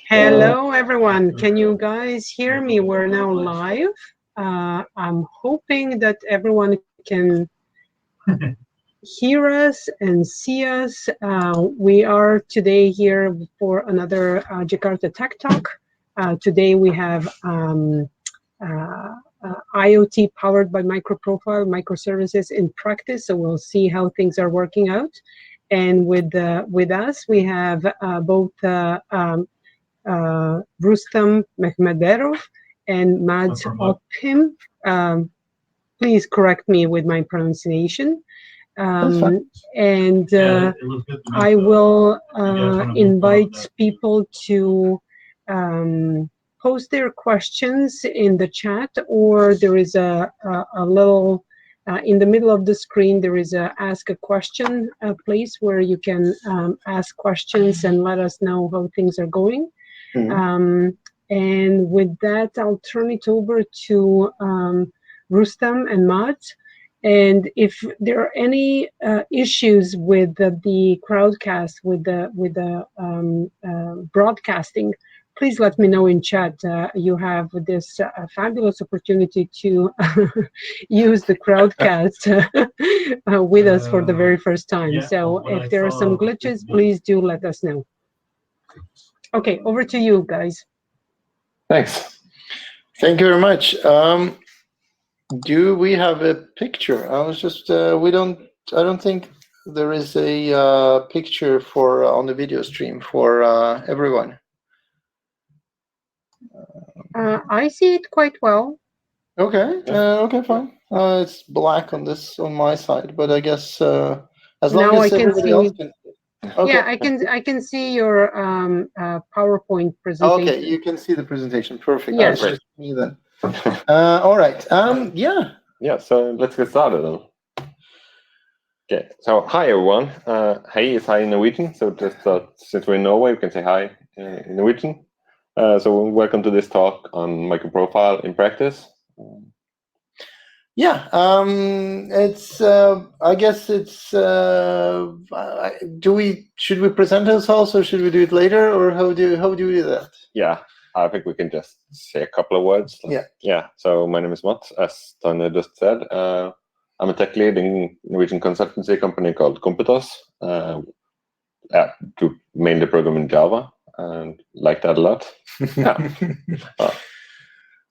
Hello, everyone. Can you guys hear me? We're now live. I'm hoping that everyone can hear us and see us. We are today here for another Jakarta Tech Talk. Today we have IoT powered by Microprofile Microservices in practice. So we'll see how things are working out. And with us, we have both Rustam Mehmederov and Mads Ophim. Please correct me with my pronunciation. And I will invite people to post their questions in the chat, or there is a little in the middle of the screen, there is a ask a question place where you can ask questions and let us know how things are going. And with that, I'll turn it over to Rustam and Mads. And if there are any issues with the crowdcast, with the broadcasting, please let me know in chat. You have this fabulous opportunity to use the crowdcast with us for the very first time. So if there are some glitches, please do let us know. Okay, over to you guys. Thanks. Thank you very much. Do we have a picture? I was just I don't think there is a picture for on the video stream for everyone. I see it quite well. Okay. Okay, fine. It's black on my side, but I guess as long as everybody else can. Okay. Yeah, I can see your PowerPoint presentation. Okay, you can see the presentation. Perfect. Yes. That's just me then. All right. Yeah. Yeah. So let's get started then. Okay. So hi everyone. Hey is hi in Norwegian. So just since we're in Norway, we can say hi in Norwegian. So welcome to this talk on Microprofile in practice. Yeah, it's. I guess it's. Should we present ourselves, or should we do it later, or how do we do that? Yeah, I think we can just say a couple of words. Yeah. Yeah. So my name is Mats, as Tanya just said. I'm a tech lead in a Norwegian consultancy company called Prometheus. Do mainly program in Java. And like that a lot.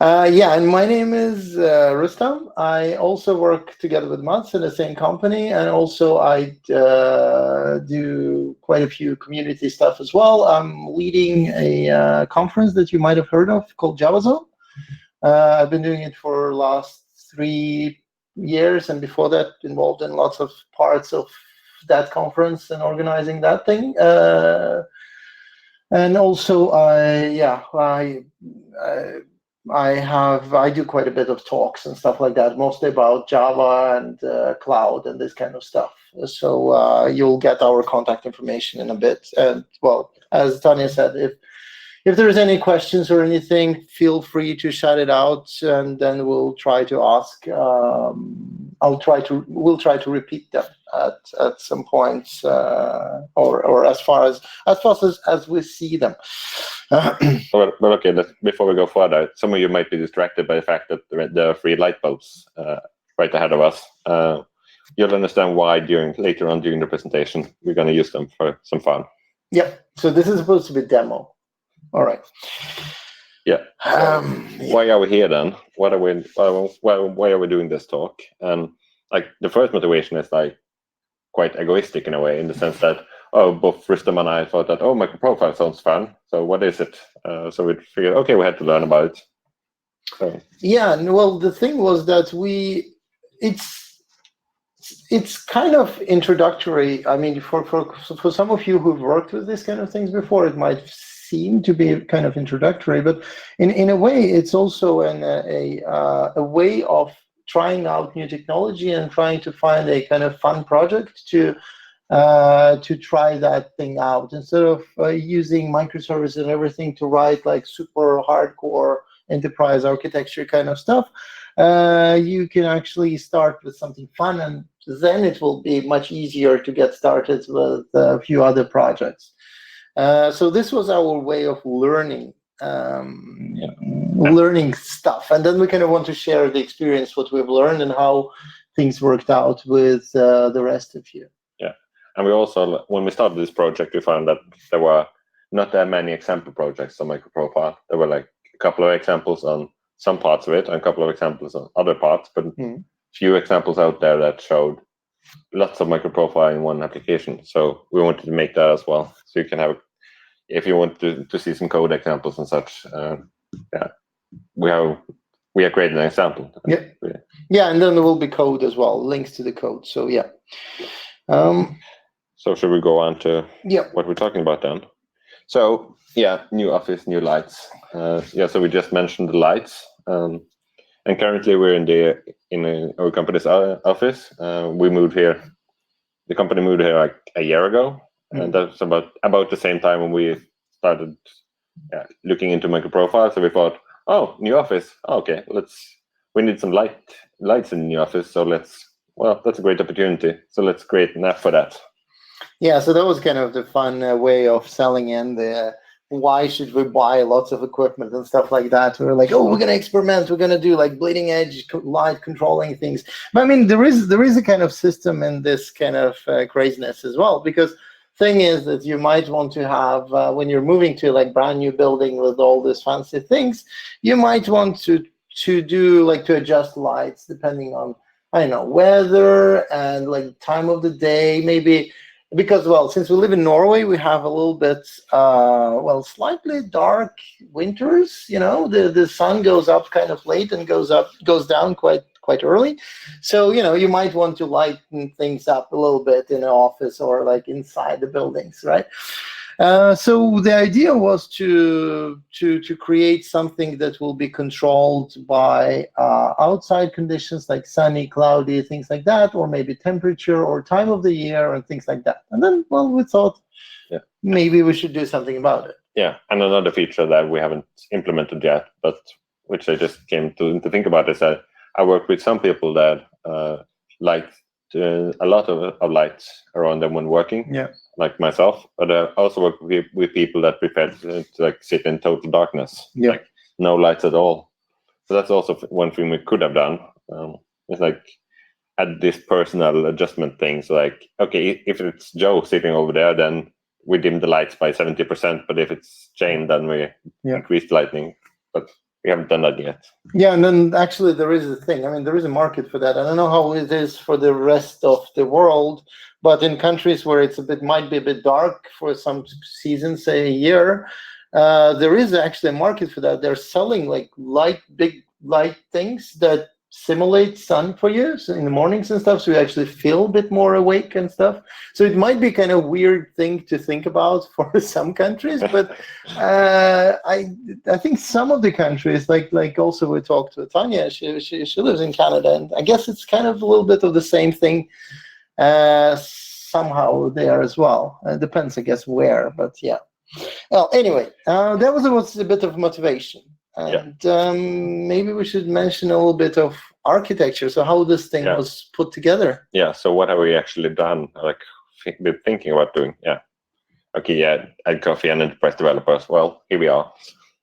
Yeah, and my name is Rustam. I also work together with Mats in the same company, and also I do quite a few community stuff as well. I'm leading a conference that you might have heard of called JavaZone. I've been doing it for the last 3 years, and before that involved in lots of parts of that conference and organizing that thing. And also, I do quite a bit of talks and stuff like that, mostly about Java and cloud and this kind of stuff. So you'll get our contact information in a bit. And well, as Tanya said, if there's any questions or anything, feel free to shout it out, and then we'll try to ask. We'll try to repeat them at some points, or as fast as we see them. Well, okay. Before we go further, some of you might be distracted by the fact that there are 3 light bulbs right ahead of us. You'll understand why later on during the presentation. We're going to use them for some fun. Yep. So this is supposed to be a demo. All right. Yeah. Why are we here then? Why are we doing this talk? And like the first motivation is like quite egoistic in a way, in the sense that both Rustam and I thought that Microprofile sounds fun. So what is it? So we figured we had to learn about it. So. Yeah. Well, the thing was that it's kind of introductory. I mean, for some of you who've worked with this kind of things before, it might seem to be kind of introductory, but in a way, it's also a way of trying out new technology and trying to find a kind of fun project to try that thing out, instead of using microservices and everything to write like super hardcore enterprise architecture kind of stuff. you can actually start with something fun, and then it will be much easier to get started with a few other projects. So this was our way of learning. Learning stuff, and then we kind of want to share the experience, what we've learned, and how things worked out with the rest of you. Yeah, and we also, when we started this project, we found that there were not that many example projects on Microprofile. There were like a couple of examples on some parts of it, and a couple of examples on other parts, but few examples out there that showed lots of Microprofile in one application. So we wanted to make that as well, so you can have, if you want to see some code examples and such. We have created an example. Yeah, and then there will be code as well, links to the code. So yeah. So should we go on to what we're talking about then? So yeah, new office, new lights. So we just mentioned the lights, and currently we're in our company's office. We moved here. The company moved here like a year ago, and that's about the same time when we started looking into Microprofile. So we thought, oh, new office. Oh, okay, we need some lights in the new office. So that's a great opportunity. So let's create an app for that. Yeah, so that was kind of the fun way of selling in the why should we buy lots of equipment and stuff like that. We were like, oh, we're going to experiment. We're going to do like bleeding edge light controlling things. But I mean, there is a kind of system in this kind of craziness as well, because thing is that you might want to have, when you're moving to like brand new building with all these fancy things, you might want to do like to adjust lights depending on, I don't know, weather and like time of the day, maybe. Because, well, since we live in Norway, we have a little bit, slightly dark winters. You know, the sun goes up kind of late and goes down quite early. So, you know, you might want to lighten things up a little bit in an office or like inside the buildings, right? So the idea was to create something that will be controlled by outside conditions like sunny, cloudy, things like that, or maybe temperature or time of the year and things like that. And then, well, we thought maybe we should do something about it. Yeah, and another feature that we haven't implemented yet, but which I just came to think about, is that I work with some people that like a lot of lights around them when working. Yeah. Like myself, but I also work with people that prefer to like sit in total darkness, like no lights at all. So that's also one thing we could have done. It's like add this personal adjustment thing. So like, okay, if it's Joe sitting over there, then we dim the lights by 70%. But if it's Jane, then we increase the lighting. But we haven't done that yet. Yeah, and then actually there is a thing. I mean, there is a market for that. I don't know how it is for the rest of the world, but in countries where might be a bit dark for some seasons, say a year, there is actually a market for that. They're selling like big light things that simulate sun for you, so in the mornings and stuff, so you actually feel a bit more awake and stuff. So it might be kind of weird thing to think about for some countries, but I think some of the countries, like also we talked to Tanya, she lives in Canada, and I guess it's kind of a little bit of the same thing somehow there as well. It depends, I guess, where, but yeah. Well, anyway, that was a bit of motivation. And maybe we should mention a little bit of architecture, so how this thing was put together. Yeah, so what have we actually done, like been thinking about doing? Add coffee and enterprise developers. Well, here we are.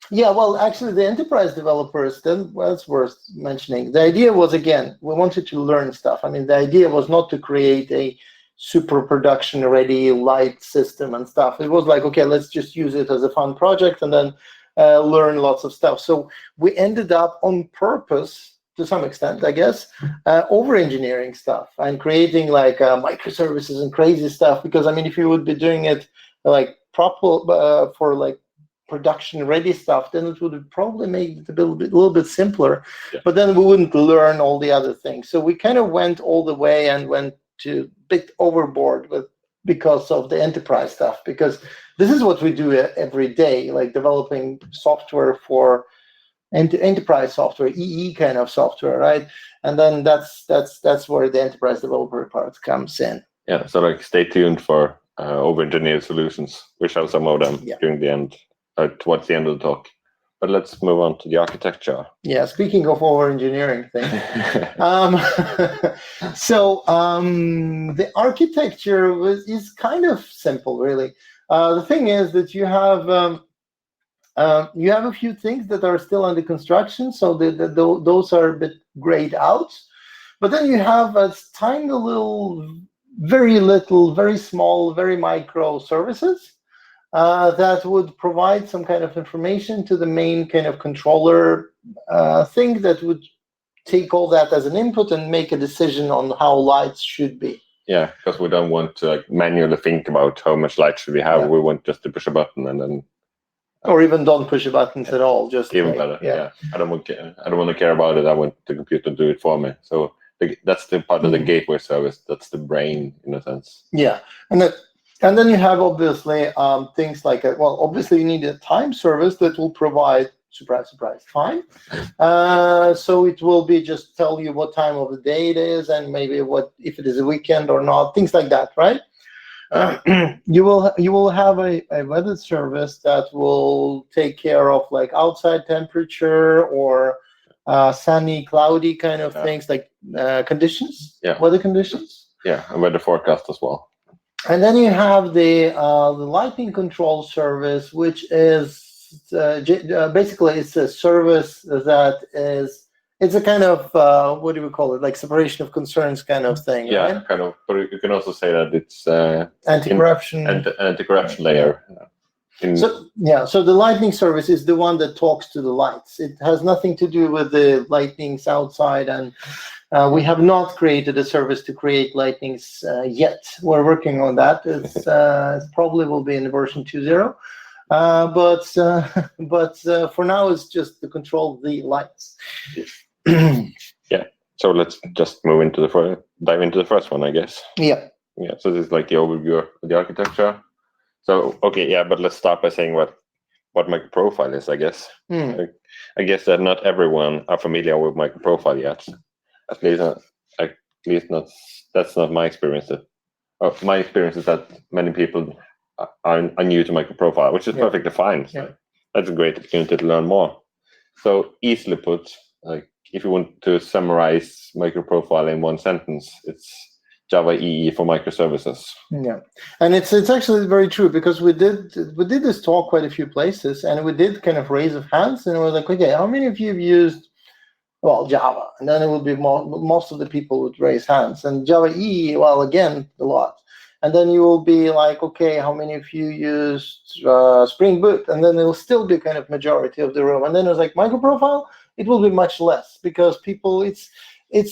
Yeah, well, actually, the enterprise developers, then that's worth mentioning. The idea was, again, we wanted to learn stuff. I mean, the idea was not to create a super production-ready light system and stuff. It was like, okay, let's just use it as a fun project and then learn lots of stuff. So we ended up on purpose, to some extent, I guess, over-engineering stuff and creating like microservices and crazy stuff. Because, I mean, if you would be doing it like proper for like production-ready stuff, then it would probably make it a little bit simpler. Yeah. But then we wouldn't learn all the other things. So we kind of went all the way and went to a bit overboard because of the enterprise stuff. Because this is what we do every day, like developing software for enterprise software, EE kind of software, right? And then that's where the enterprise developer part comes in. Yeah, so like stay tuned for over-engineered solutions. We shall some of them during the end, towards the end of the talk. But let's move on to the architecture. Yeah, speaking of over engineering things. The architecture is kind of simple, really. The thing is that you have a few things that are still under construction, so those are a bit grayed out. But then you have a tiny little, very small, very micro services that would provide some kind of information to the main kind of controller thing that would take all that as an input and make a decision on how lights should be. Yeah, because we don't want to manually think about how much light should we have. Yeah. We want just to push a button and then. Or even don't push the buttons at all. Just even better. Yeah. I don't want to care about it. I want the computer to do it for me. So that's the part of the gateway service. That's the brain in a sense. Yeah, and then you have obviously things like obviously you need a time service that will provide surprise time. So it will be just tell you what time of the day it is and maybe what if it is a weekend or not, things like that, right? You will have a weather service that will take care of like outside temperature or sunny, cloudy kind of things like conditions, weather conditions. Yeah, and weather forecast as well. And then you have the lighting control service, which is basically it's a service that it's a kind of what do we call it, like separation of concerns kind of thing. Yeah, right? Kind of. But you can also say that it's anti-corruption anti-corruption layer. So the lightning service is the one that talks to the lights. It has nothing to do with the lightnings outside, and we have not created a service to create lightnings yet. We're working on that. It probably will be in version 2.0. But for now, it's just to control the lights. Yeah. So let's just dive into the first one, I guess. Yeah. Yeah. So this is like the overview of the architecture. So but let's start by saying what Microprofile is, I guess. I guess that not everyone are familiar with Microprofile yet. At least that's not my experience. My experience is that many people are new to Microprofile, which is perfectly fine. So that's a great opportunity to learn more. So easily put, like if you want to summarize Microprofile in one sentence, it's Java EE for microservices. Yeah, and it's actually very true, because we did this talk quite a few places, and we did kind of raise of hands, and we were like, okay, how many of you have used Java? And then it would be most of the people would raise hands, and Java EE, again, a lot. And then you will be like, okay, how many of you used Spring Boot? And then it will still be kind of majority of the room. And then it was like Microprofile, it will be much less, because people, it's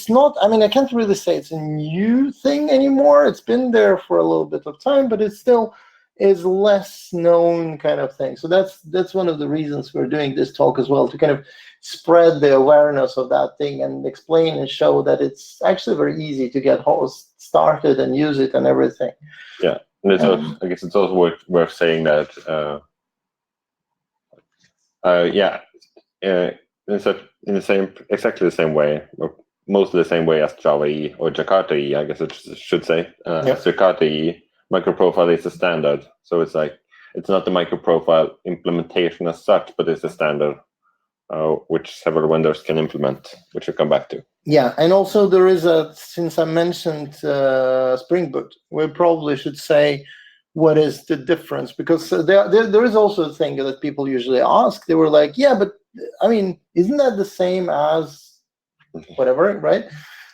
not, I can't really say it's a new thing anymore. It's been there for a little bit of time, but it still is less known kind of thing. So that's one of the reasons we're doing this talk as well, to kind of spread the awareness of that thing and explain and show that it's actually very easy to get started and use it and everything. Yeah, and I guess it's also worth saying that exactly the same way, or mostly the same way as Java EE or Jakarta EE, I guess it should say. As Jakarta EE, Microprofile is a standard. So it's like, it's not the Microprofile implementation as such, but it's a standard which several vendors can implement, which we'll come back to. Yeah, and also there is since I mentioned Spring Boot, we probably should say what is the difference, because there is also a thing that people usually ask. They were like, yeah, but isn't that the same as whatever, right?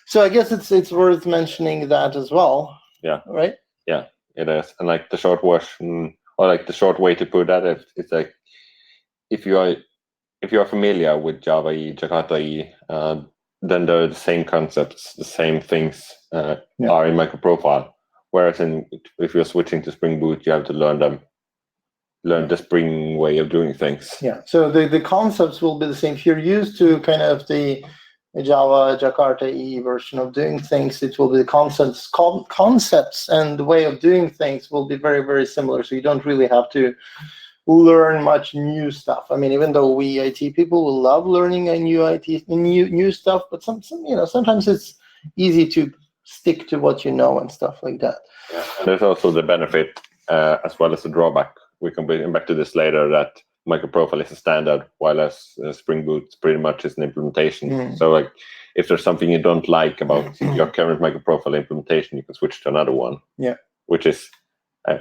So I guess it's worth mentioning that as well. Yeah. Right? Yeah, it is. And like the short version, or like the short way to put that, it's like, if you are familiar with Java EE, Jakarta EE, then they're the same concepts, the same things are in Microprofile. Whereas if you're switching to Spring Boot, you have to learn the Spring way of doing things. Yeah. So the concepts will be the same. If you're used to kind of the Java Jakarta EE version of doing things, it will be the concepts and the way of doing things will be very, very similar. So you don't really have to learn much new stuff. Even though we IT people will love learning a new stuff, but sometimes it's easy to stick to what you know and stuff like that. Yeah. And there's also the benefit as well as the drawback. We can bring back to this later, that Microprofile is a standard, while as Spring Boot pretty much is an implementation. So like, if there's something you don't like about your current Microprofile implementation, you can switch to another one. Yeah. Which is,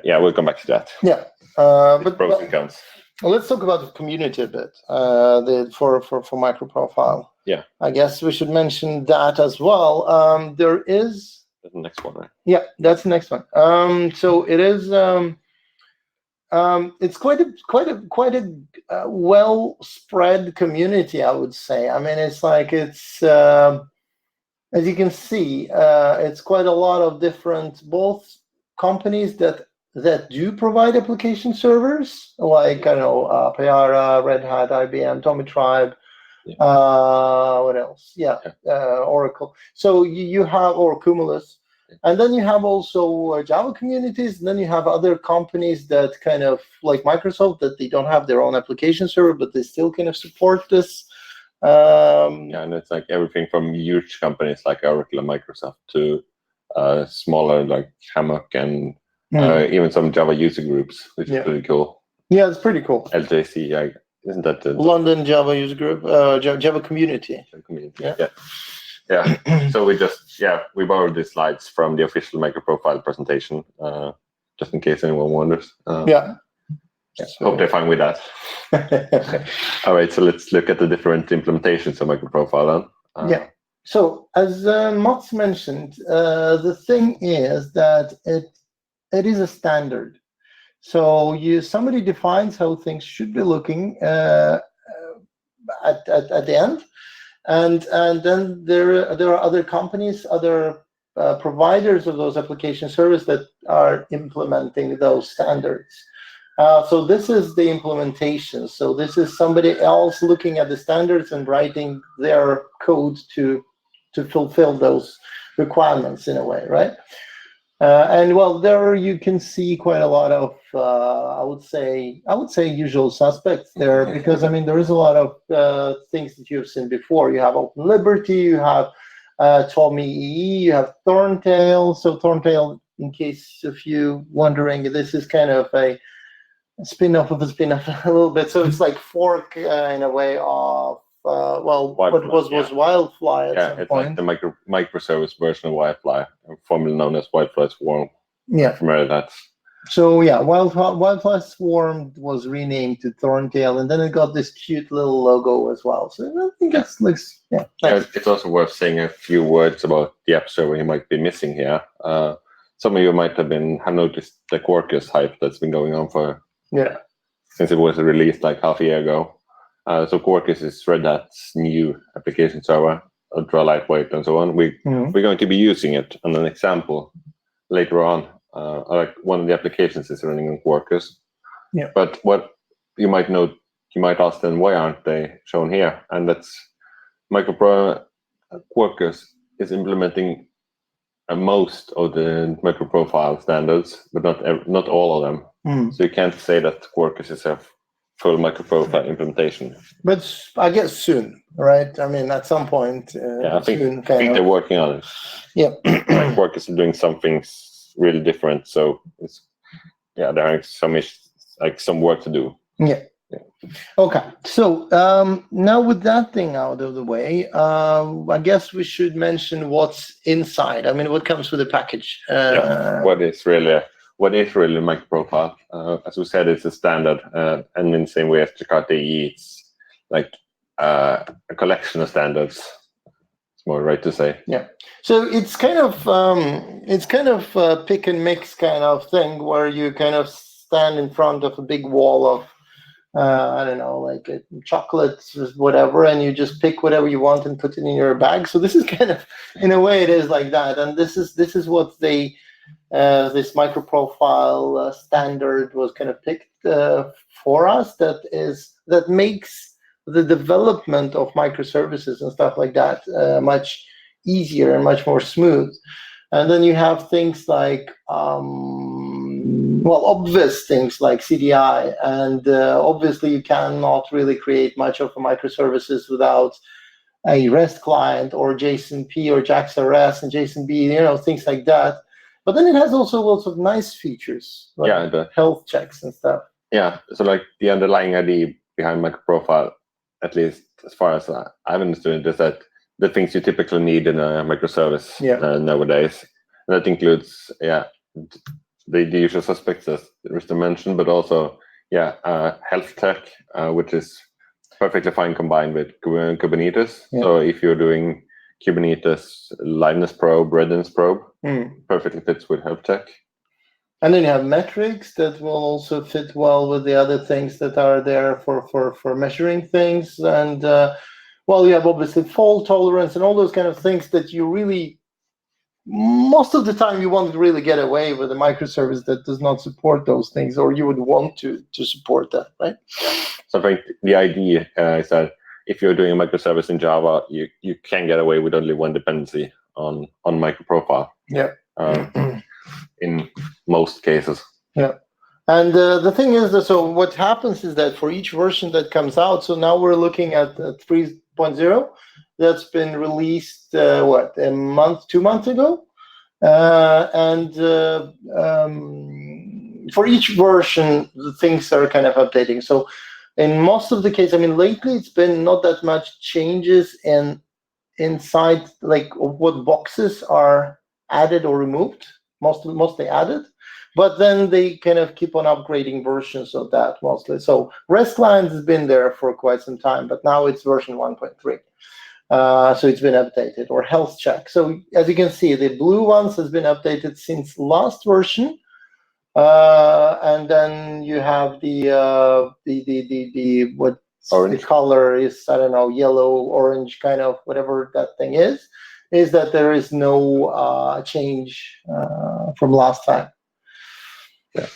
we'll come back to that. Yeah. But pros and cons. Well, let's talk about the community a bit. For Microprofile. Yeah. I guess we should mention that as well. There is. That's the next one, right? Yeah, that's the next one. So it is. It's quite a well spread community, I would say. I mean, it's like as you can see, it's quite a lot of different both companies that do provide application servers, like Payara, Red Hat, IBM, Tommy Tribe. What else? Oracle. So you have, or Cumulus. And then you have also Java communities, and then you have other companies that kind of like Microsoft, that they don't have their own application server, but they still kind of support this. And it's like everything from huge companies like Oracle and Microsoft to smaller like Hammock and even some Java user groups, which is pretty cool. Yeah, it's pretty cool. LJC, isn't that the London Java user group, Java community? Yeah. So we borrowed these slides from the official Microprofile presentation, just in case anyone wonders. Hope they're fine with that. All right, so let's look at the different implementations of Microprofile then. So as Mats mentioned, the thing is that it is a standard. So somebody defines how things should be looking at the end. And then there are other companies, other providers of those application services that are implementing those standards. So this is the implementation. So this is somebody else looking at the standards and writing their code to fulfill those requirements in a way, right? And well, there you can see quite a lot of I would say usual suspects there, because I mean there is a lot of things that you've seen before. You have Open Liberty, you have Tommy EE, you have Thorntail. So Thorntail, in case of you wondering, this is kind of a spin-off of a spin-off a little bit. So it's like fork in a way of what was Wildfly at some point. Like the microservice version of Wildfly, formerly known as Wildfly Swarm. Yeah. Familiar with that. So yeah, Wildfly Swarm was renamed to Thorntail, and then it got this cute little logo as well. So I think it looks nice. It's also worth saying a few words about the app server you might be missing here. Some of you might have noticed the Quarkus hype that's been going on since it was released like half a year ago. So Quarkus is Red Hat's new application server, ultra lightweight and so on. We're going to be using it on an example later on. Like one of the applications is running on Quarkus. Yeah. But what you might ask then, why aren't they shown here? And that's Quarkus is implementing most of the Microprofile standards, but not all of them. So you can't say that Quarkus is a full Microprofile implementation. But I guess soon, right? I mean, at some point. I think they're working on it. Yeah. Quarkus is doing something really different, so there are some work to do. Yeah. Okay, so now with that thing out of the way, I guess we should mention what's inside. I mean, what comes with the package? What is really Microprofile? As we said, it's a standard, and in the same way as Jakarta EE, it's like a collection of standards. It's more right to say. Yeah. So it's kind of a pick and mix kind of thing, where you kind of stand in front of a big wall of I don't know, like chocolates or whatever, and you just pick whatever you want and put it in your bag. So this is kind of, in a way, it is like that. And this is what this Microprofile standard was kind of picked for us. That makes the development of microservices and stuff like that much easier and much more smooth. And then you have things like obvious things like CDI, and obviously you cannot really create much of a microservices without a REST client or JSON-P or JAX-RS and JSON-B, things like that. But then it has also lots of nice features, like the health checks and stuff. Yeah, so like the underlying idea behind Microprofile, at least as far as I've understood it, is that the things you typically need in a microservice nowadays. And that includes, the usual suspects as Rista mentioned, but also, health tech, which is perfectly fine combined with Kubernetes. Yeah. So if you're doing Kubernetes liveness probe, readiness probe, perfectly fits with health tech. And then you have metrics that will also fit well with the other things that are there for measuring things. And you have obviously fault tolerance and all those kind of things that you really, most of the time, you won't really get away with a microservice that does not support those things, or you would want to support that, right? So I think the idea is that if you're doing a microservice in Java, you can get away with only one dependency on Microprofile. Yeah. In most cases. Yeah. And the thing is that, so what happens is that for each version that comes out, so now we're looking at 3.0, that's been released, 2 months ago? For each version, the things are kind of updating. So in most of the case, I mean, lately it's been not that much changes inside, like what boxes are added or removed, mostly added, but then they kind of keep on upgrading versions of that mostly. So REST client has been there for quite some time, but now it's version 1.3. So it's been updated, or health check. So as you can see, the blue ones has been updated since last version. And then you have the what orange. The color is, I don't know, yellow, orange, kind of whatever that thing is that there is no change from last time. Yeah.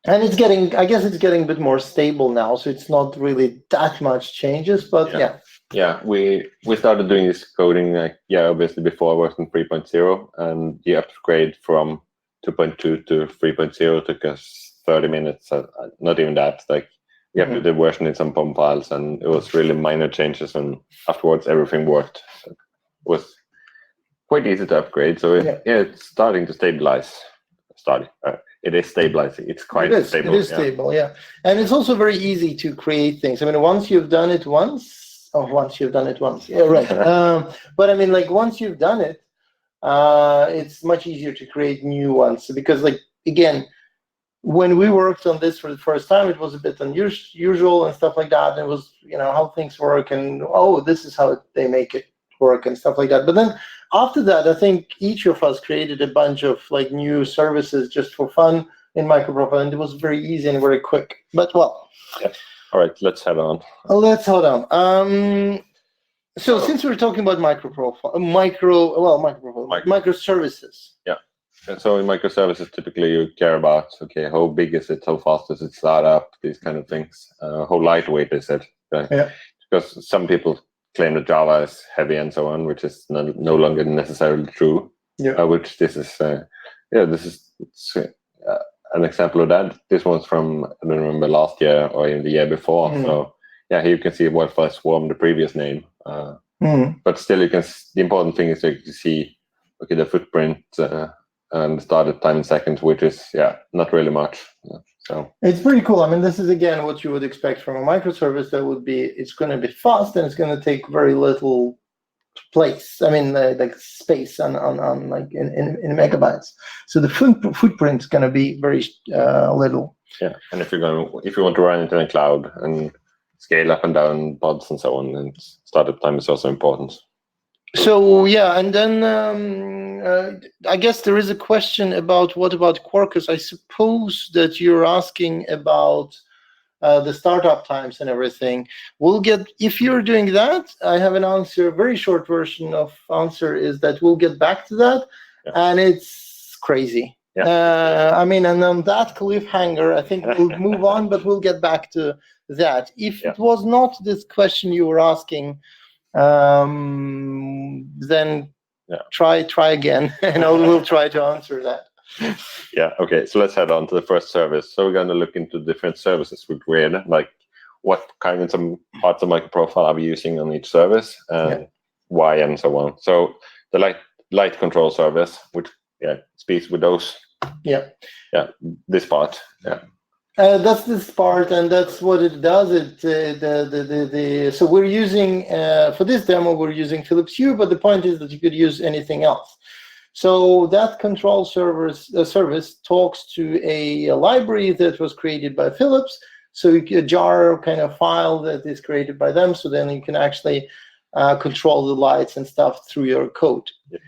And it's getting a bit more stable now, so it's not really that much changes, but yeah. Yeah, we started doing this coding, obviously before version 3.0, and the upgrade from 2.2 to 3.0 took us 30 minutes, not even that. Like, we updated the version in some POM files, and it was really minor changes, and afterwards everything worked. So it was quite easy to upgrade, so it's starting to stabilize. It is stabilizing. It's quite stable. It is stable, yeah. And it's also very easy to create things. I mean, once you've done it once, yeah, right. But I mean, like, once you've done it, it's much easier to create new ones, because, like, again, when we worked on this for the first time, it was a bit unusual and stuff like that. And it was, how things work, and this is how they make it work and stuff like that. But then after that, I think each of us created a bunch of like new services just for fun in Microprofile, and it was very easy and very quick. But all right, let's head on. So since we're talking about microservices. Yeah. And so in microservices, typically you care about, how big is it, how fast does it start up, these kind of things, how lightweight is it? Yeah. Because some people claim that Java is heavy and so on, which is no longer necessarily true. Yeah. Which this is, an example of that. This one's from, I don't remember, last year or even the year before. So here you can see Wildfire Swarm, the previous name. But still, the important thing is that you see, the footprint and started time in seconds, which is not really much. So it's pretty cool. I mean, this is again what you would expect from a microservice. It's going to be fast, and it's going to take very little place. I mean, like space on like in megabytes. So the footprint is going to be very little. Yeah, and if you want to run it in a cloud and scale up and down pods and so on, then startup time is also important. So and then I guess there is a question about what about Quarkus. I suppose that you're asking about the startup times and everything. If you're doing that, I have an answer. A very short version of answer is that we'll get back to that, and it's crazy. I mean, and on that cliffhanger, I think we'll move on, but we'll get back to that. If it was not this question you were asking, then try again, and we'll try to answer that. Yeah, okay, so let's head on to the first service. So we're going to look into different services we created, like what kind of some parts of Microprofile are we using on each service, and why, and so on. So the light control service, which speaks with those. Yeah. This part. Yeah. That's this part, and that's what it does. So we're using for this demo we're using Philips Hue, but the point is that you could use anything else. So that control service talks to a library that was created by Philips. So a jar kind of file that is created by them. So then you can actually control the lights and stuff through your code. Yeah.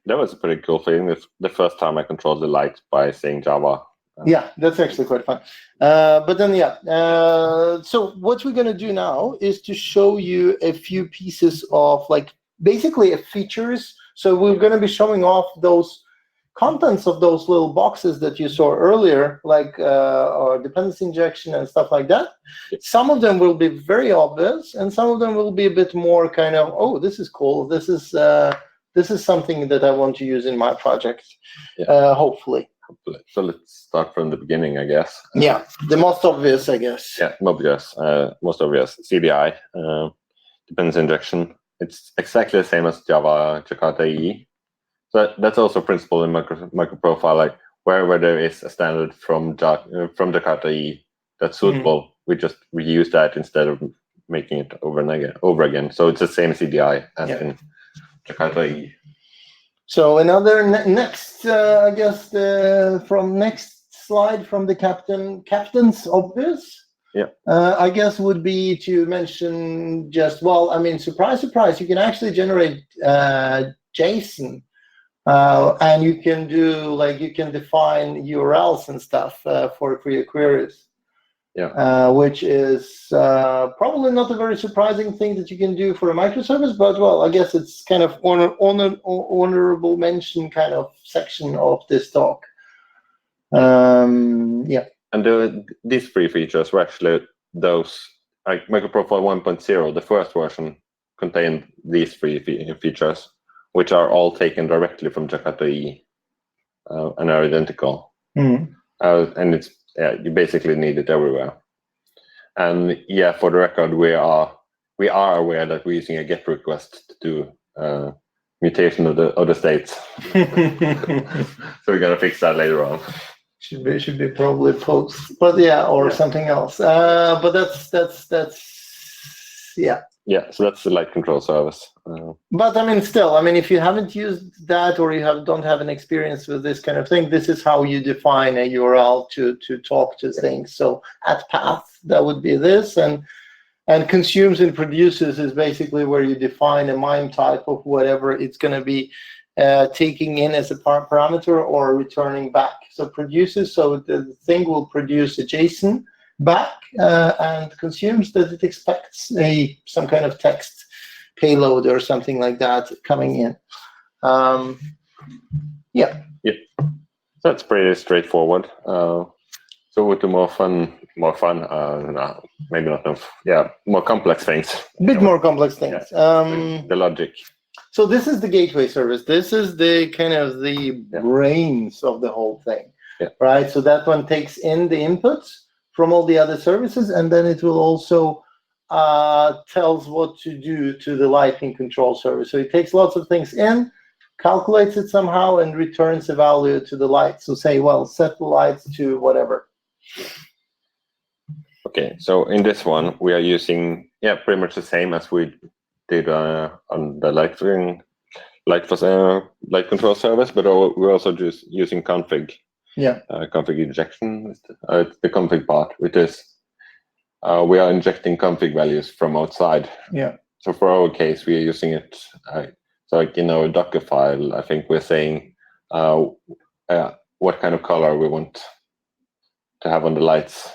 That was a pretty cool thing. The first time I controlled the lights by saying Java. Yeah, that's actually quite fun. But then, so what we're going to do now is to show you a few pieces of basically features. So we're going to be showing off those contents of those little boxes that you saw earlier, or dependency injection and stuff like that. Some of them will be very obvious, and some of them will be a bit more kind of, oh, this is cool. This is something that I want to use in my project, hopefully. So let's start from the beginning, I guess. Yeah, the most obvious, I guess. Yeah, most obvious. CDI, dependency injection. It's exactly the same as Java Jakarta EE. So that's also a principle in Microprofile, like wherever there is a standard from Jakarta EE that's suitable, we just reuse that instead of making it over again. So it's the same CDI as in Jakarta EE. So another next, I guess, from next slide from the captain's obvious. Yeah. I guess would be to mention surprise, surprise, you can actually generate JSON, and you can do you can define URLs and stuff for your queries. Yeah. Which is probably not a very surprising thing that you can do for a microservice, but I guess it's kind of honorable mention kind of section of this talk. And these three features were actually those, like Microprofile 1.0, the first version contained these three features, which are all taken directly from Jakarta EE and are identical. Mm. And it's you basically need it everywhere. And for the record, we are aware that we're using a GET request to do mutation of the states. So we're gonna fix that later on. Should be probably post, but or something else. But that's Yeah, so that's the light control service. But if you haven't used that or you don't have an experience with this kind of thing, this is how you define a URL to talk to things. So at path, that would be this, and consumes and produces is basically where you define a MIME type of whatever it's going to be taking in as a parameter or returning back. So produces, so the thing will produce a JSON back and consumes that it expects some kind of text payload or something like that coming in. That's pretty straightforward. So with the more fun, no, maybe not enough. More complex things. More complex things. The logic. So this is the gateway service. This is the kind of the brains of the whole thing, right? So that one takes in the inputs from all the other services, and then it will also tells what to do to the lighting control service. So it takes lots of things in, calculates it somehow, and returns a value to the light. So say, set the lights to whatever. Okay, so in this one, we are using pretty much the same as we did on the light control service, but we're also just using config. Config injection. It's the config part, which is we are injecting config values from outside. So for our case, we are using it. So in our Docker file, I think we're saying what kind of color we want to have on the lights.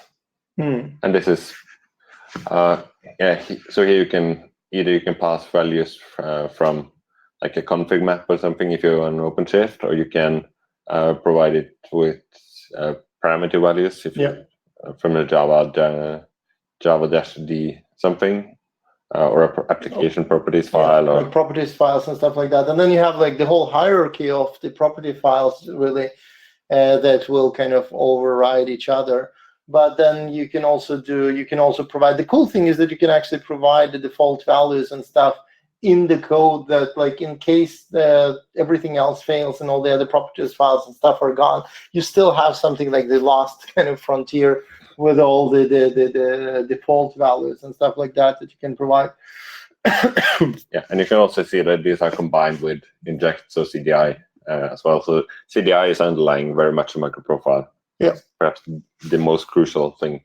And this is so here you can pass values from like a config map or something if you're on OpenShift, or you can provide it with parameter values if you from the Java-D something, or application properties file, or properties files and stuff like that. And then you have the whole hierarchy of the property files really that will kind of override each other. But then you can also provide, the cool thing is that you can actually provide the default values and stuff in the code that, like, in case everything else fails and all the other properties files and stuff are gone, you still have something like the lost kind of frontier with all the default values and stuff like that you can provide. Yeah, and you can also see that these are combined with inject, so CDI as well. So CDI is underlying very much a microprofile. Yeah, perhaps the most crucial thing.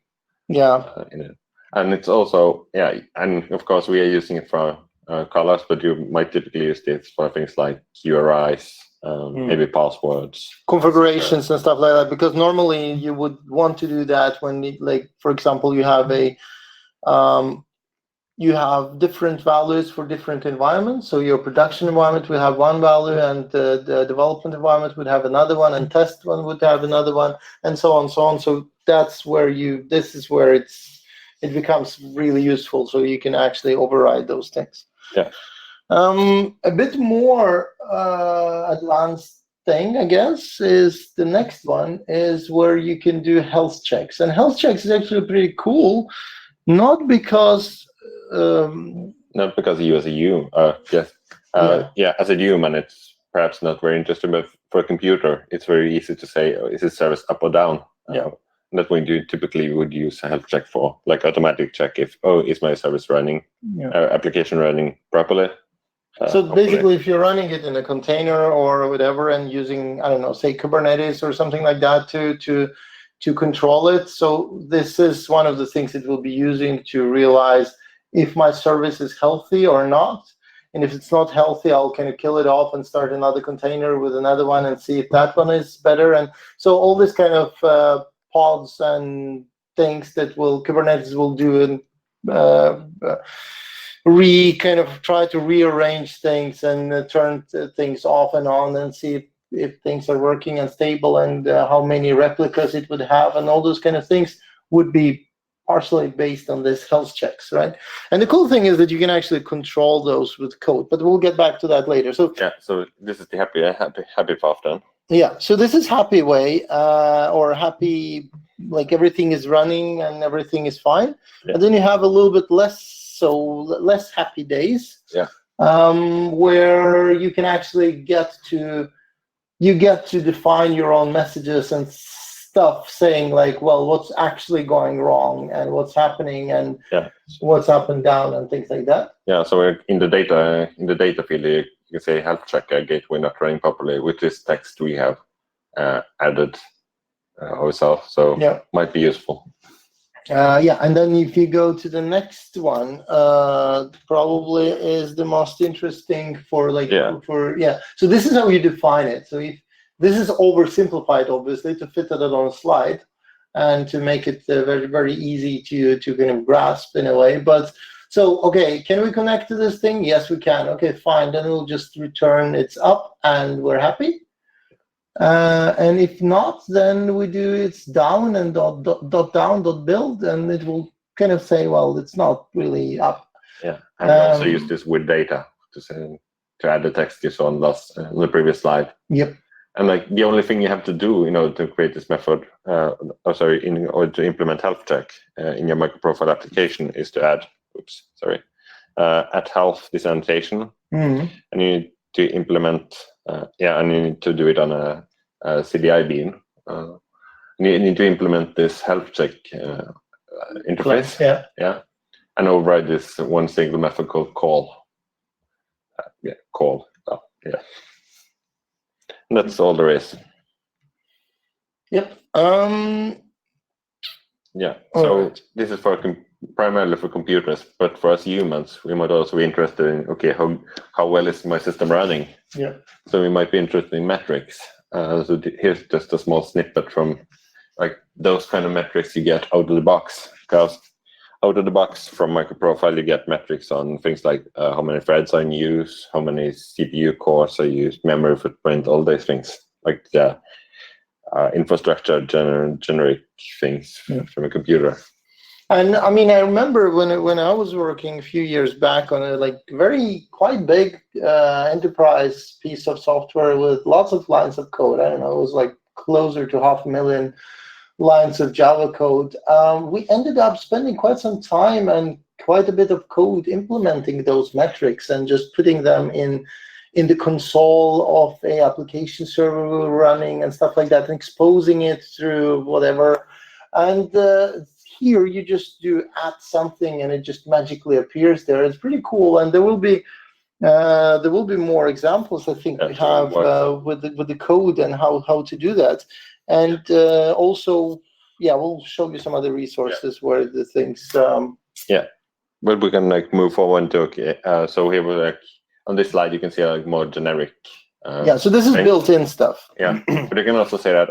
Yeah, in it. And it's also, yeah, and of course we are using it for colors, but you might typically use this for things like QRIs, maybe passwords, configurations and stuff like that, because normally you would want to do that when, like, for example, you have different values for different environments. So your production environment will have one value, and the development environment would have another one, and test one would have another one, and so on, so on. So that's where this is where it becomes really useful. So you can actually override those things. Yeah. A bit more advanced thing, I guess, is the next one, is where you can do health checks. And health checks is actually pretty cool, not because not because you as a human, as a human, it's perhaps not very interesting, but for a computer, it's very easy to say, is this service up or down? That we typically would use a health check for, like automatic check if, is my service running, application running properly? So basically, if you're running it in a container or whatever, and using, I don't know, say Kubernetes or something like that to control it. So this is one of the things it will be using to realize if my service is healthy or not. And if it's not healthy, I'll kind of kill it off and start another container with another one and see if that one is better. And so all this kind of pods and things that Kubernetes will do, and kind of try to rearrange things and turn things off and on and see if things are working and stable, and how many replicas it would have, and all those kind of things would be partially based on this health checks, right? And the cool thing is that you can actually control those with code, but we'll get back to that later. So so this is the happy path then. Yeah, so this is happy way, or happy, like everything is running and everything is fine. And then you have a little bit less happy days, where you can actually get to define your own messages and stuff, saying like, well, what's actually going wrong and what's happening and what's up and down and things like that. Yeah, so we're in the data field, you can say health check gateway not running properly, with this text we have added ourselves. So might be useful. And then if you go to the next one, probably is the most interesting for So this is how you define it. So if this is oversimplified, obviously, to fit it on a slide and to make it very, very easy to kind of grasp in a way. But so, okay, can we connect to this thing? Yes, we can. Okay, fine. Then we'll just return it's up and we're happy. And if not, then we do it's down and dot build, and it will kind of say, well, it's not really up. Yeah, and we also use this with data to add the text you saw on the previous slide. Yep. And like the only thing you have to do in order to create this method, in order to implement health check in your microprofile application, is to add, health this annotation, and you need to implement, and you need to do it on a CDI bean. You need to implement this health check interface, and override this one single method called call. And that's all there is. Yep. So this is primarily for computers, but for us humans, we might also be interested in, how well is my system running? Yeah. So we might be interested in metrics. So here's just a small snippet from like those kind of metrics you get out of the box. Because out of the box from Microprofile, you get metrics on things like how many threads I use, how many CPU cores I use, memory footprint, all these things, like the infrastructure generic things from a computer. And I mean, I remember when I was working a few years back on a quite big enterprise piece of software with lots of lines of code. I don't know, it was like closer to 500,000 lines of Java code. We ended up spending quite some time and quite a bit of code implementing those metrics and just putting them in the console of a application server running and stuff like that, and exposing it through whatever. And here you just add something and it just magically appears there. It's pretty cool, and there will be more examples. I think we have with the code and how to do that, and also we'll show you some other resources where the things. But we can move forward to so here we're on this slide you can see more generic. So this is built-in stuff. Yeah, but you can also say that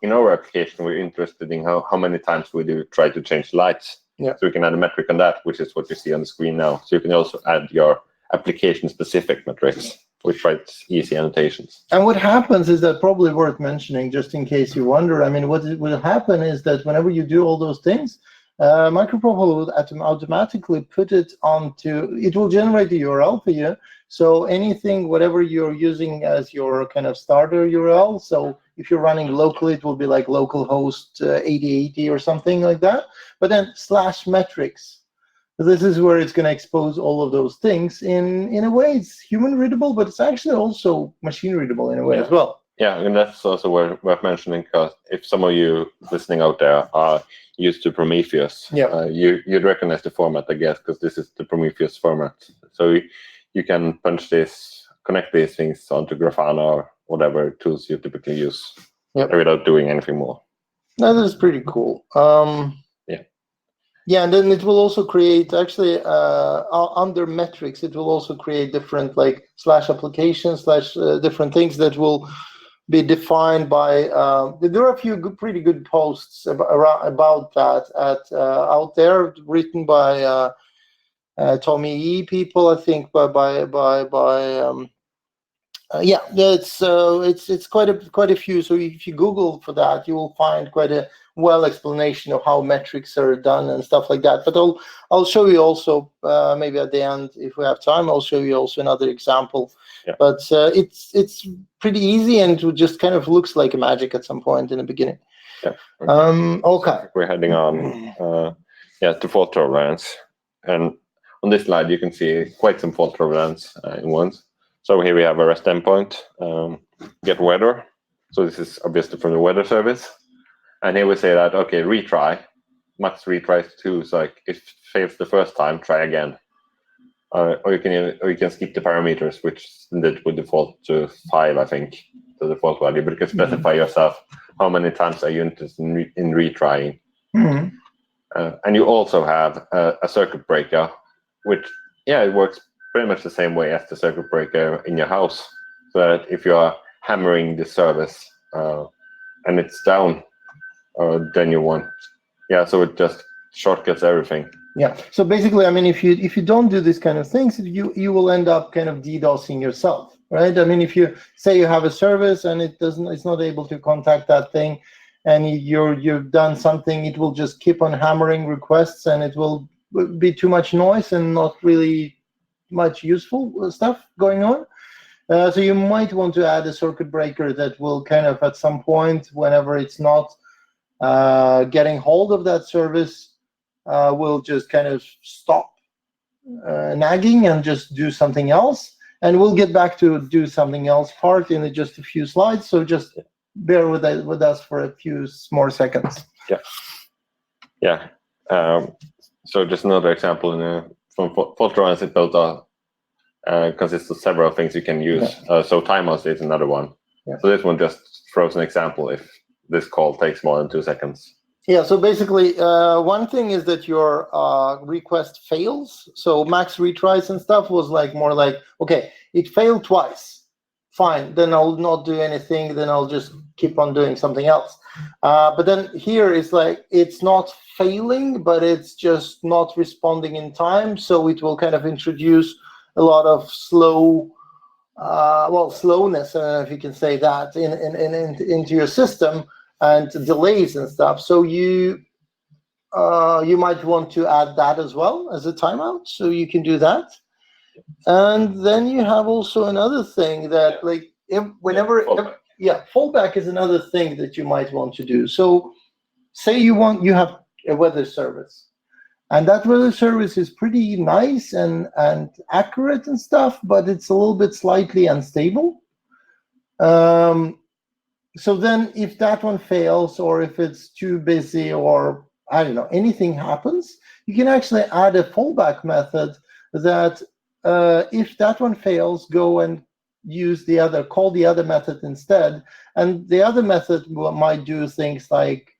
in our application we're interested in how many times we do try to change lights. Yeah. So we can add a metric on that, which is what you see on the screen now. So you can also add your application-specific metrics, which writes easy annotations. And what happens is that probably worth mentioning, just in case you wonder. I mean, what will happen is that whenever you do all those things, Microprofile will automatically put it onto. It will generate the URL for you. So anything, whatever you're using as your kind of starter URL. So if you're running locally, it will be like localhost 8080 or something like that. But then /metrics. This is where it's going to expose all of those things. In a way, it's human readable, but it's actually also machine readable in a way as well. Yeah, and that's also worth mentioning, because if some of you listening out there are used to Prometheus, you'd recognize the format, I guess, because this is the Prometheus format. So you can connect these things onto Grafana or whatever tools you typically use without doing anything more. That is pretty cool. Yeah, and then it will also create, actually, under metrics, it will also create different /applications / different things that will be defined by. There are a few pretty good posts about that out there, written by Tommy E. people, I think, it's quite a few. So if you Google for that, you will find quite a explanation of how metrics are done and stuff like that. But I'll show you also maybe at the end, if we have time, I'll show you also another example. Yeah. But it's pretty easy, and it just kind of looks like a magic at some point in the beginning. Yeah. Okay. So we're heading on to fault tolerance, and on this slide you can see quite some fault tolerance in ones. So here we have a REST endpoint, get weather. So this is obviously from the weather service. And here we say that, okay, retry, max retries 2. So if it fails the first time, try again. Or you can skip the parameters, which would default to 5, I think, the default value. But you can specify yourself how many times are you interested in retrying. Mm-hmm. And you also have a circuit breaker, which, it works pretty much the same way as the circuit breaker in your house. So that if you are hammering the service and it's down, then you want, so it just shortcuts everything. Yeah. So basically, I mean, if you don't do this kind of things, you will end up kind of DDoSing yourself, right? I mean, if you say you have a service and it's not able to contact that thing, and you've done something, it will just keep on hammering requests, and it will be too much noise and not really much useful stuff going on. So you might want to add a circuit breaker that will kind of, at some point, whenever it's not getting hold of that service, will just kind of stop nagging and just do something else. And we'll get back to do something else part in just a few slides. So just bear with us for a few more seconds. Yeah. So just another example from fault tolerance, it consists of several things you can use. So timeouts is another one. Yeah. So this one just throws an example if this call takes more than 2 seconds. Yeah, so basically, one thing is that your request fails. So max retries and stuff was more like, okay, it failed twice. Fine, then I'll not do anything. Then I'll just keep on doing something else. But then here it's it's not failing, but it's just not responding in time. So it will kind of introduce a lot of slowness. I don't know if you can say that into your system, and delays and stuff. So you might want to add that as well as a timeout. So you can do that. And then you have also another thing that fallback is another thing that you might want to do. So say you have a weather service, And that weather service is pretty nice and accurate and stuff, but it's a little bit slightly unstable. So then if that one fails, or if it's too busy, or I don't know, anything happens, you can actually add a fallback method that if that one fails, go and call the other method instead. And the other method might do things like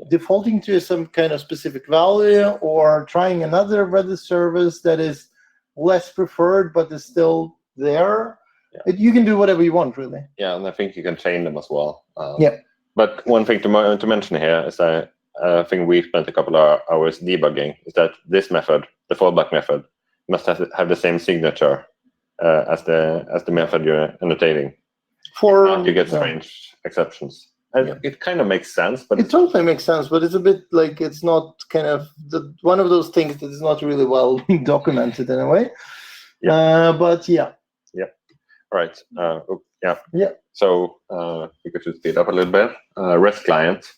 defaulting to some kind of specific value, or trying another weather service that is less preferred but is still there. Yeah. You can do whatever you want, really. Yeah, and I think you can chain them as well. Yeah. But one thing to mention here is that I think we spent a couple of hours debugging, is that this method, the fallback method, must have the same signature as the method you're annotating. You get strange exceptions. And it kind of makes sense, but it totally makes sense. But it's a bit like, it's not kind of one of those things that is not really well documented in a way. Yeah. But yeah. Yeah. All right. Yeah. So we could just speed up a little bit. REST client.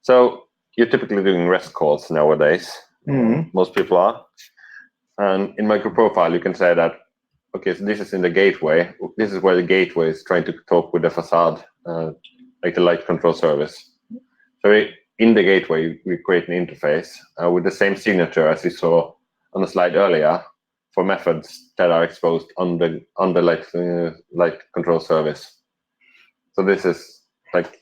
So you're typically doing REST calls nowadays. Mm-hmm. Most people are. And in Microprofile, you can say that, okay, so this is in the gateway. This is where the gateway is trying to talk with the facade, like the light control service. So in the gateway, we create an interface with the same signature as we saw on the slide earlier for methods that are exposed on the light control service. So this is like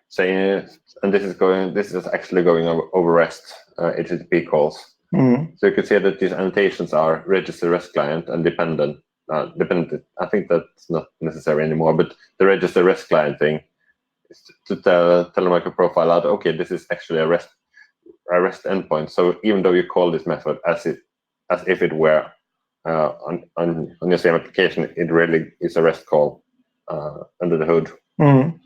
saying, and this is actually going over REST HTTP calls. Mm-hmm. So you can see that these annotations are register REST client and dependent. I think that's not necessary anymore, but the register REST client thing is to tell the Microprofile out, okay, this is actually a REST endpoint. So even though you call this method as if it were on your same application, it really is a REST call under the hood. Mm-hmm.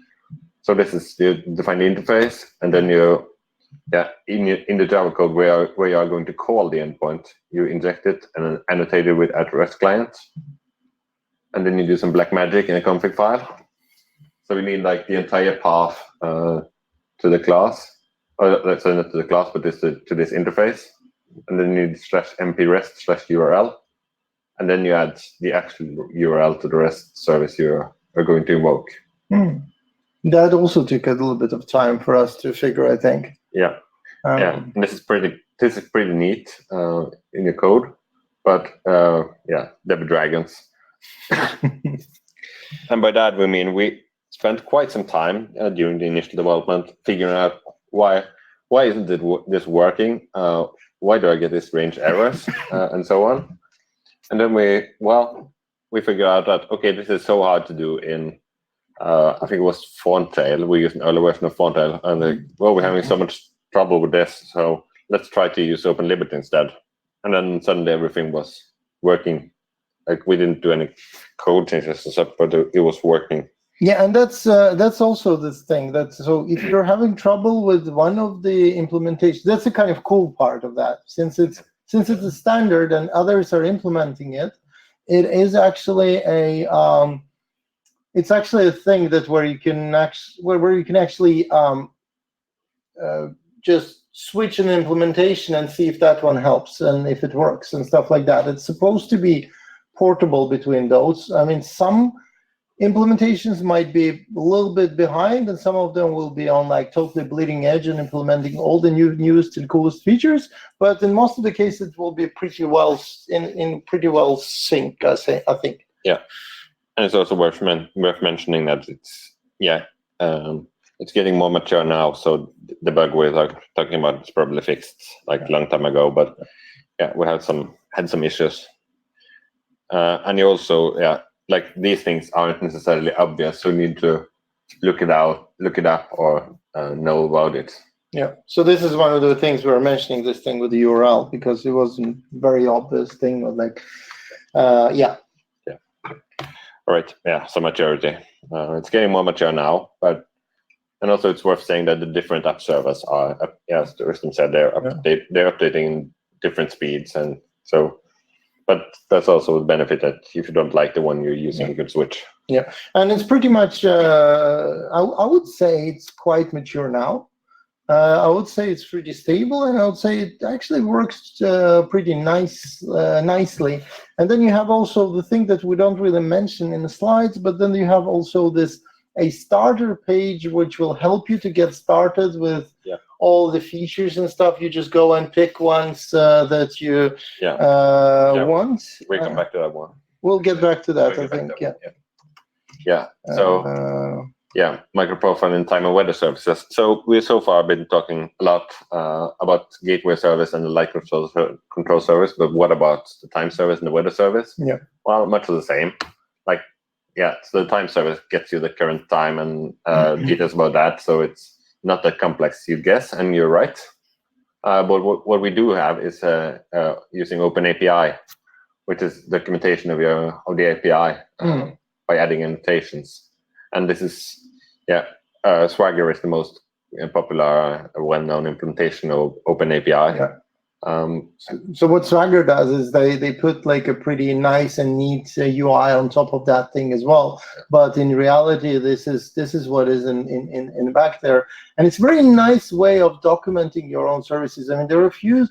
So this is, you define the interface, and then you, in the Java code where you are going to call the endpoint, you inject it and annotate it with @REST client, and then you do some black magic in a config file. So we need like the entire path to the class, or let's say not to the class, but to this interface, and then you need /mp_rest/URL, and then you add the actual URL to the REST service you are going to invoke. That also took a little bit of time for us to figure, I think. Yeah, and this is pretty neat in your code, but they're dragons. And by that we mean we spent quite some time during the initial development figuring out why isn't this working? Why do I get these strange errors and so on? And then we figured out that, okay, this is so hard to do in I think it was Fontail. We used an early version of Fontail, and we're having so much trouble with this, so let's try to use OpenLibet instead. And then suddenly everything was working. Like, we didn't do any code changes and stuff, but it was working. Yeah, and that's also this thing so if you're having trouble with one of the implementations, that's the kind of cool part of that. Since it's a standard and others are implementing it, it is actually it's actually a thing that where you can actually just switch an implementation and see if that one helps and if it works and stuff like that. It's supposed to be portable between those. I mean, some implementations might be a little bit behind, and some of them will be on like totally bleeding edge and implementing all the newest and coolest features. But in most of the cases, it will be pretty well in pretty well sync, I think. Yeah. And it's also worth mentioning that it's getting more mature now. So the bug we're talking about is probably fixed like a long time ago. But we had some issues. And you also like these things aren't necessarily obvious, so you need to look it up, or know about it. Yeah. So this is one of the things we were mentioning, this thing with the URL, because it wasn't very obvious thing. Like, All right. Yeah. So maturity. It's getting more mature now, and also it's worth saying that the different app servers are, as Rustam said, they're updating different speeds, and so. But that's also the benefit that if you don't like the one you're using, you can switch. Yeah, and it's pretty much. I would say it's quite mature now. I would say it's pretty stable, and I would say it actually works pretty nicely. And then you have also the thing that we don't really mention in the slides, but then you have also a starter page which will help you to get started with all the features and stuff. You just go and pick ones that you want. We come back to that one. We'll get back to that, I think. Yeah. So. Microprofile and time and weather services. So we so far been talking a lot about gateway service and the light control service, but what about the time service and the weather service? Yeah. Well, much of the same. So the time service gets you the current time and details about that. So it's not that complex, you guess, and you're right. But what we do have is using OpenAPI, which is documentation of the API by adding annotations. And this is, Swagger is the most popular, well-known implementation of OpenAPI. Yeah. So what Swagger does is they put like a pretty nice and neat UI on top of that thing as well. But in reality, this is what is in the back there, and it's a very nice way of documenting your own services. I mean, there were a few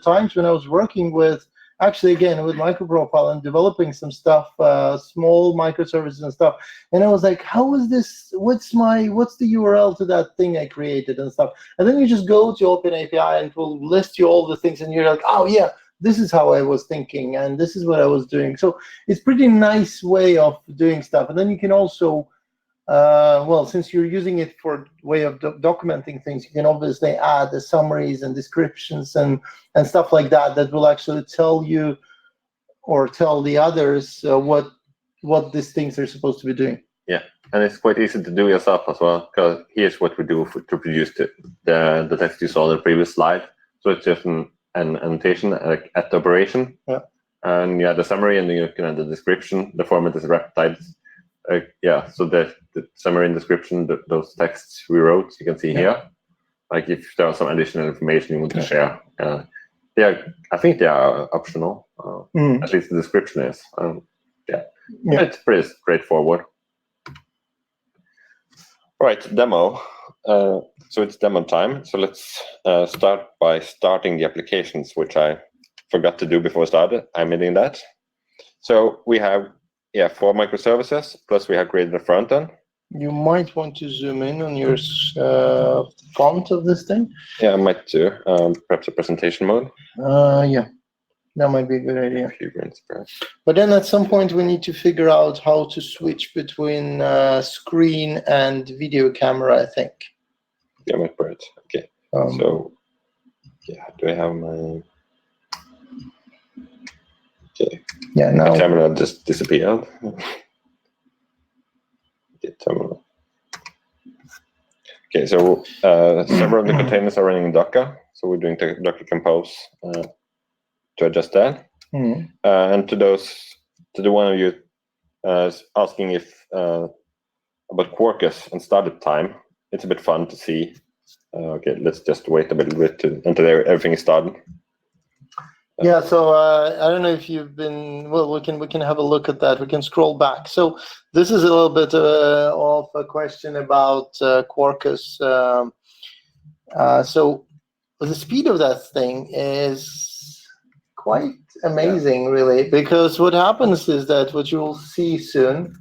times when I was working with. Actually, again, with Microprofile and developing some stuff, small microservices and stuff. And I was like, how is this? What's the URL to that thing I created and stuff? And then you just go to OpenAPI and it will list you all the things. And you're like, oh, yeah, this is how I was thinking. And this is what I was doing. So it's pretty nice way of doing stuff. And then you can also, since you're using it for way of documenting things, you can obviously add the summaries and descriptions and stuff like that will actually tell you or tell the others what these things are supposed to be doing. Yeah, and it's quite easy to do yourself as well, because here's what we do to produce the text you saw in the previous slide. So it's just an annotation at the operation. Yeah. And you add the summary, and then you can add the description. The format is rapid. So the summary and description, those texts we wrote, you can see here. Like if there are some additional information you want to share, I think they are optional. At least the description is. It's pretty straightforward. All right, demo. So it's demo time. So let's start by starting the applications, which I forgot to do before I started. I'm admitting that. So we have 4 microservices, plus we have created a front end. You might want to zoom in on your font of this thing. Yeah, I might do. Perhaps a presentation mode. That might be a good idea. A few minutes, perhaps. But then at some point we need to figure out how to switch between screen and video camera, I think. Yeah, my part. Okay. Do I have my... Okay. Yeah, now... My terminal just disappeared. Terminal. Okay, so several of the containers are running in Docker. So we're doing Docker Compose to adjust that. And to the one of you asking if about Quarkus and startup time, it's a bit fun to see. Okay, let's just wait a little bit until everything is started. Yeah, so I don't know if you've been. Well, we can have a look at that. We can scroll back. So this is a little bit of a question about Quarkus. So the speed of that thing is quite amazing, really, because what happens is that what you will see soon.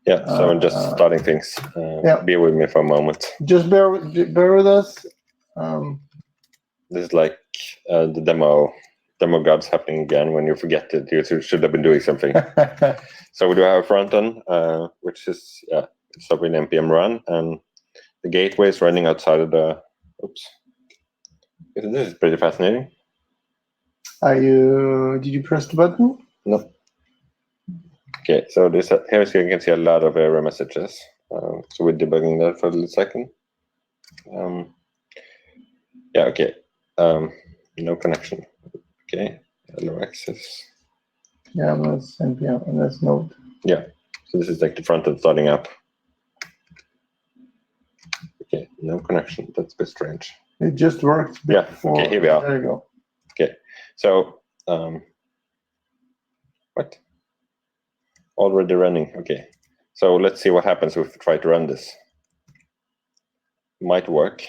Yeah, so I'm just starting things. Bear with me for a moment. Just bear with us. This is like the demo gods happening again when you forget that you should have been doing something. So we do have a front end, which is start with npm run, and the gateway is running outside of the. Oops, this is pretty fascinating. Did you press the button? No. Okay, so here you can see a lot of error messages. So we're debugging that for a little second. Okay. No connection. Okay, hello access. Yeah, that's npm and that's node. Yeah, so this is like the front end starting up. Okay, no connection. That's a bit strange. It just worked. Yeah. Okay, here we are. There you go. Okay, so what? Already running. Okay, so let's see what happens if we try to run this. Might work.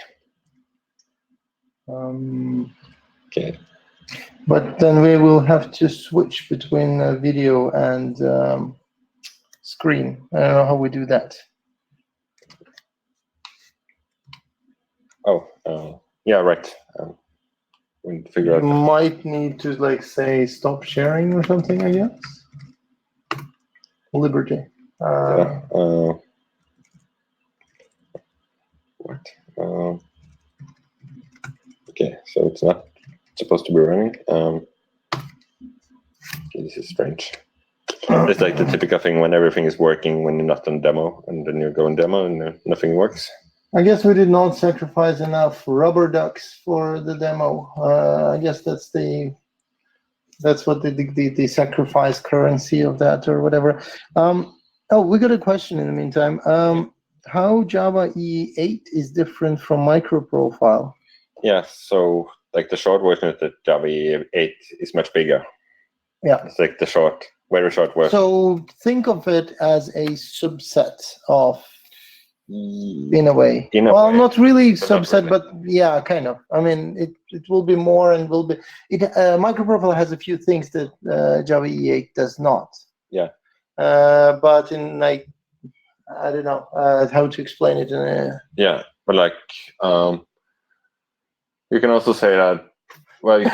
Okay. But then we will have to switch between video and screen. I don't know how we do that. Oh, yeah, right. We'll figure out. You might need to like say stop sharing or something, I guess. Liberty. What? Okay, so it's not supposed to be running. Okay, this is strange. It's like the typical thing when everything is working when you're not on demo, and then you go in demo and nothing works. I guess we did not sacrifice enough rubber ducks for the demo. I guess that's what the sacrifice currency of that or whatever. Oh, we got a question in the meantime. How Java EE8 is different from Microprofile? Yeah, so like the short version of the Java EE8 is much bigger. Yeah. It's like the very short version. So think of it as a subset of, in a way. Well, not really subset, but yeah, kind of. I mean, it will be more and will be. Microprofile has a few things that Java EE8 does not. Yeah. But in like, I don't know how to explain it. Yeah, but like, you can also say that. Well,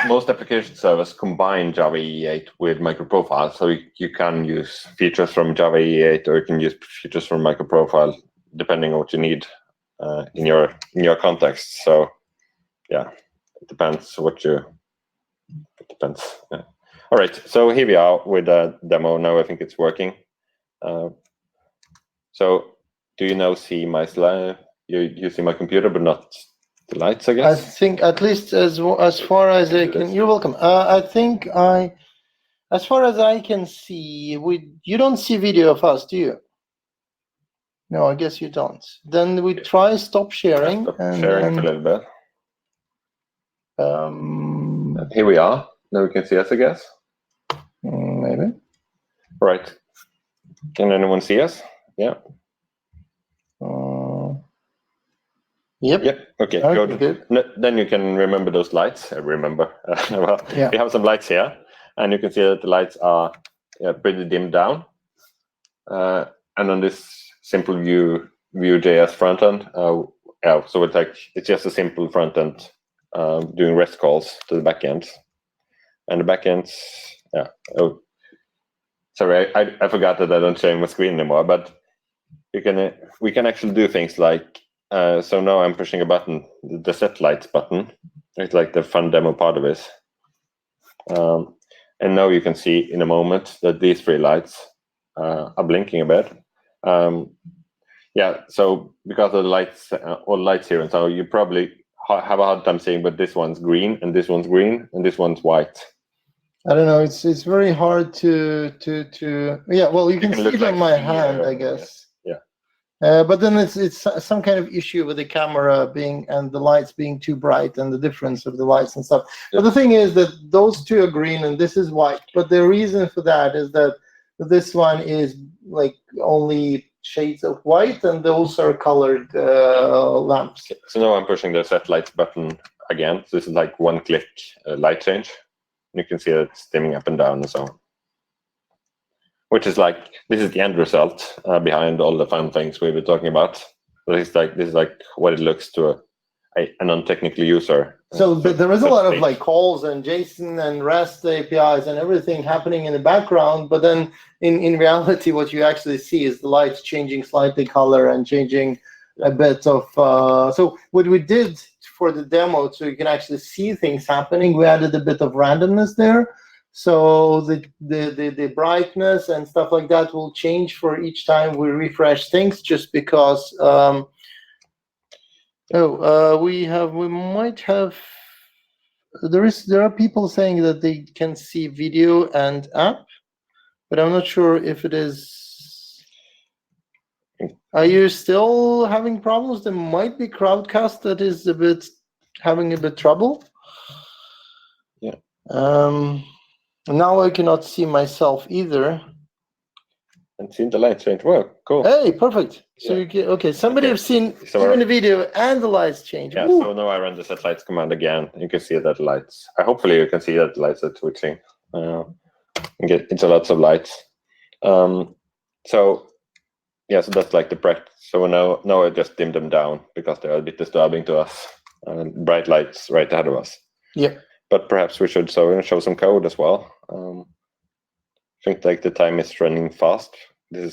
most application servers combine Java EE8 with Microprofile, so you can use features from Java EE8 or you can use features from Microprofile, depending on what you need in your context. So, yeah, it depends It depends. Yeah. All right, so here we are with the demo. Now I think it's working. So, do you now see my slide? You see my computer, but not the lights, I guess. I think at least as far as I can. You're welcome. I think as far as I can see, you don't see video of us, do you? No, I guess you don't. Then we try stop sharing. Stop sharing for a little bit. Here we are. Now we can see us, I guess. Maybe. Right. Can anyone see us? Yeah. Yep. Okay. Good. Then you can remember those lights. Remember. Well, yeah. We have some lights here, and you can see that the lights are pretty dimmed down. And on this simple Vue.js front end, so it's just a simple front end doing REST calls to the backends, and the backends. Yeah. Oh, sorry, I forgot that I don't share my screen anymore. But we can actually do things like. So now I'm pushing a button, the set lights button. It's like the fun demo part of it. And now you can see in a moment that these three lights are blinking a bit. Yeah, so because of the lights, all lights here, and so you probably have a hard time seeing, but this one's green, and this one's green, and this one's white. I don't know. It's very hard to. Yeah, well, you can see it on my hand, I guess. But then it's some kind of issue with the camera and the lights being too bright and the difference of the lights and stuff. Yeah. But the thing is that those two are green and this is white. But the reason for that is that this one is like only shades of white and those are colored lamps. So now I'm pushing the set lights button again. So this is like one-click light change. And you can see that it's dimming up and down and so on. Which is like, this is the end result behind all the fun things we were talking about. So this is like what it looks to a non-technical user. So there is a lot of like calls and JSON and REST APIs and everything happening in the background. But then in reality, what you actually see is the lights changing slightly color and changing a bit of. So what we did for the demo, so you can actually see things happening, we added a bit of randomness there. So the brightness and stuff like that will change for each time we refresh things, just because. We might have. There are people saying that they can see video and app, but I'm not sure if it is. Are you still having problems? There might be Crowdcast that is having a bit trouble. Yeah. Now I cannot see myself either. And seen the lights change. Well, cool. Hey, perfect. So Yeah. you get, okay, somebody have seen So even the video and the lights change. Yeah, Woo. so now I run the set lights command again. You can see that lights. Hopefully you can see that lights are twitching. And get into lots of lights. So yeah, so that's like the practice. So now I just dim them down because they're a bit disturbing to us. Bright lights right ahead of us. Yeah. But perhaps we should show some code as well. I think like the time is running fast. I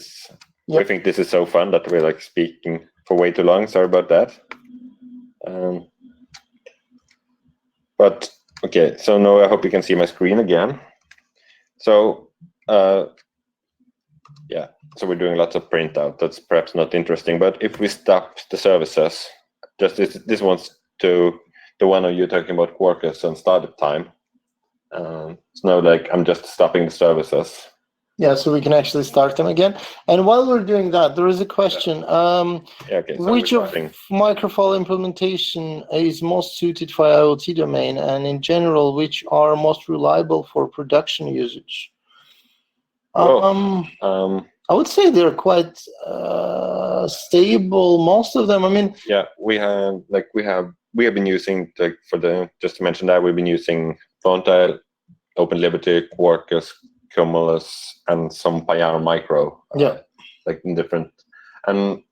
think this is so fun that we're like speaking for way too long. Sorry about that. But okay, so now I hope you can see my screen again. So yeah, so we're doing lots of printout. That's perhaps not interesting, but if we stop the services, just this one's to the one of you talking about Quarkus and startup time. So now like I'm just stopping the services. Yeah, so we can actually start them again. And while we're doing that, there is a question. So which of Microprofile implementation is most suited for IoT domain, and in general, which are most reliable for production usage? I would say they're quite stable, most of them. I mean, yeah, we have been using, like, just to mention that we've been using Fontile, OpenLiberty, Quarkus, Cumulus, and some Payar Micro. Like in different, and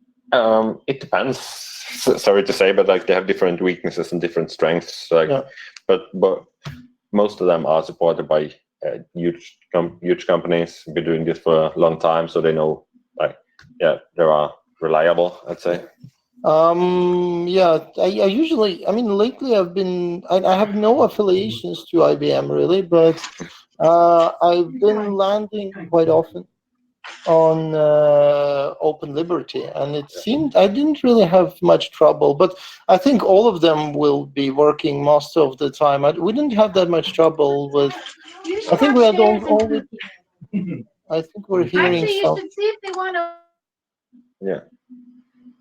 it depends. Sorry to say, but like they have different weaknesses and different strengths. But most of them are supported by huge companies. Been doing this for a long time, so they know. They are reliable, I'd say. I usually, lately I have no affiliations to IBM really, but I've been landing quite often on OpenLiberty, and it seemed I didn't really have much trouble, but I think all of them will be working most of the time. We didn't have that much trouble with, I think we had only, I think we're hearing some. Yeah.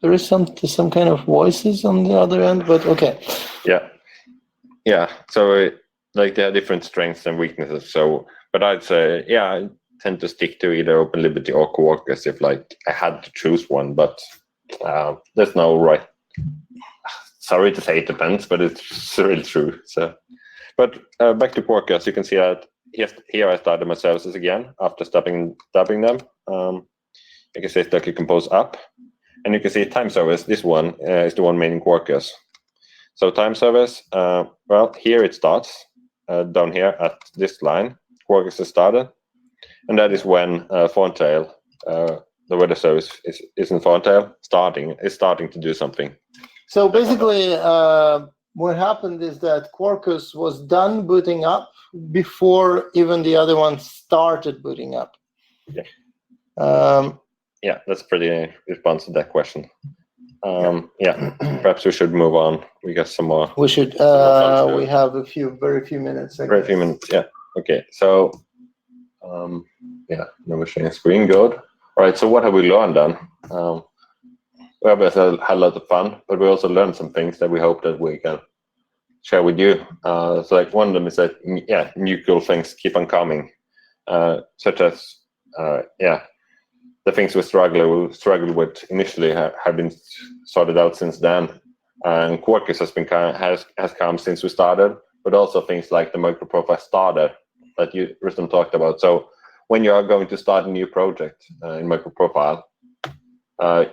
There is some kind of voices on the other end, but okay. Yeah. So like they have different strengths and weaknesses. So, but I'd say, I tend to stick to either OpenLiberty or Quarkus if like I had to choose one. But there's no right. Sorry to say it depends, but it's really true. So, but back to Quarkus, you can see that here I started my services again after stopping them. You can say Docker Compose up. And you can see time service, this one is the one made in Quarkus. So time service, well, here it starts, down here at this line, Quarkus is started. And that is when Fontile, the weather service is in Fontile, is starting to do something. So basically, what happened is that Quarkus was done booting up before even the other one started booting up. Yeah, that's pretty response to that question. Perhaps we should move on. We got some more. We should. We have very few minutes. Very few minutes. Yeah. Okay. So, now we're sharing screen. Good. All right. So, what have we learned then? We have had a lot of fun, but we also learned some things that we hope that we can share with you. So, like one of them is that new cool things keep on coming, such as the things we struggled with initially have been sorted out since then, and Quarkus has come since we started. But also things like the Microprofile Starter that Rustam talked about. So when you are going to start a new project in Microprofile,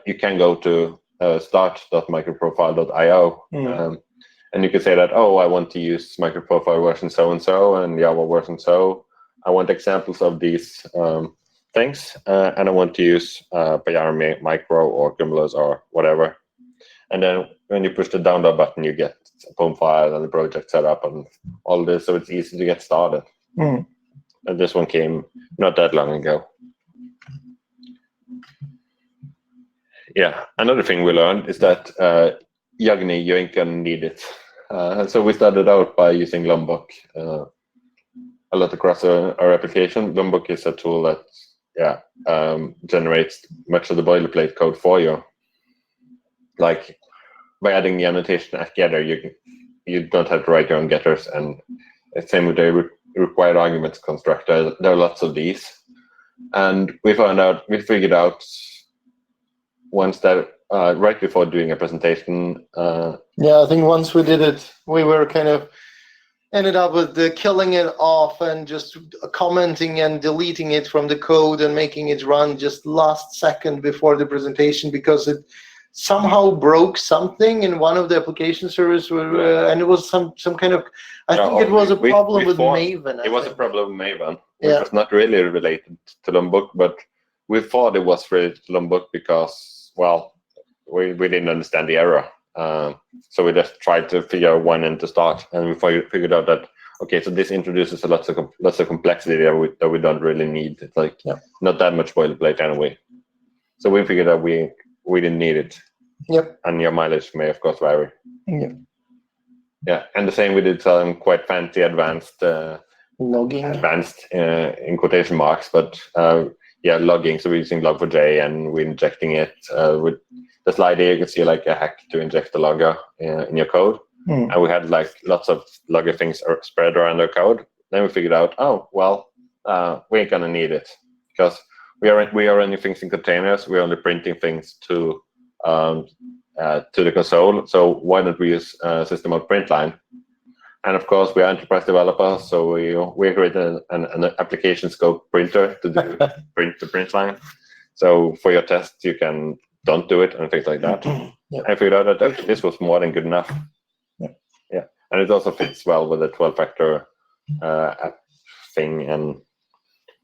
you can go to start.microprofile.io, and you can say that, I want to use Microprofile version so and so and Java version so. I want examples of these things, and I want to use Payar Micro or Cumulus or whatever. And then when you push the download button, you get a POM file and the project set up and all this, so it's easy to get started. And this one came not that long ago. Yeah, another thing we learned is that Yagni, you ain't gonna need it. So we started out by using Lombok a lot across our application. Lombok is a tool that generates much of the boilerplate code for you. Like by adding the annotation at getter, you don't have to write your own getters, and same with the required arguments constructor. There are lots of these, And we figured out once that right before doing a presentation. I think once we did it, we were kind of ended up with killing it off and just commenting and deleting it from the code and making it run just last second before the presentation, because it somehow broke something in one of the application servers, and it was some kind of, I think it was a problem with Maven. It was a problem with Maven, which was not really related to Lombok, but we thought it was related to Lombok because, well, we didn't understand the error. So we just tried to figure out when to start, and we figured out that, okay, so this introduces lots of complexity that we don't really need. It's like not that much boilerplate anyway. So we figured out we didn't need it. Yep. And your mileage may of course vary. Yep. Yeah, and the same we did some quite fancy advanced logging. Advanced in quotation marks, but logging. So we're using Log4j and we're injecting it with the slide here. You can see like a hack to inject the logger in your code. And we had like lots of logger things spread around our code. Then we figured out, we ain't gonna need it because we are running things in containers. We're only printing things to the console. So why don't we use system out print line? And of course, we are enterprise developers, so we created an application scope printer to do print line. So for your tests, you don't do it and things like that. I figured out that this was more than good enough. Yeah, and it also fits well with the 12-factor app thing and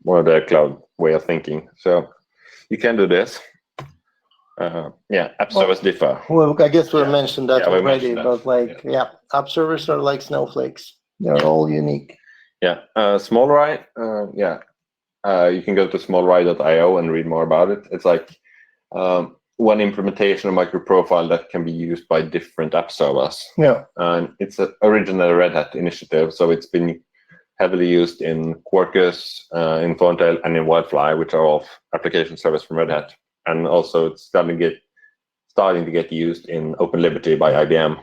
more the cloud way of thinking. So you can do this. App servers differ. Well, I guess we mentioned that already, but app servers are like snowflakes. They're all unique. SmallRye, you can go to smallrye.io and read more about it. It's like one implementation of Microprofile that can be used by different app servers. And it's originally a Red Hat initiative, so it's been heavily used in Quarkus, in Thorntail, and in Wildfly, which are all application servers from Red Hat. And also it's starting to get used in OpenLiberty by IBM.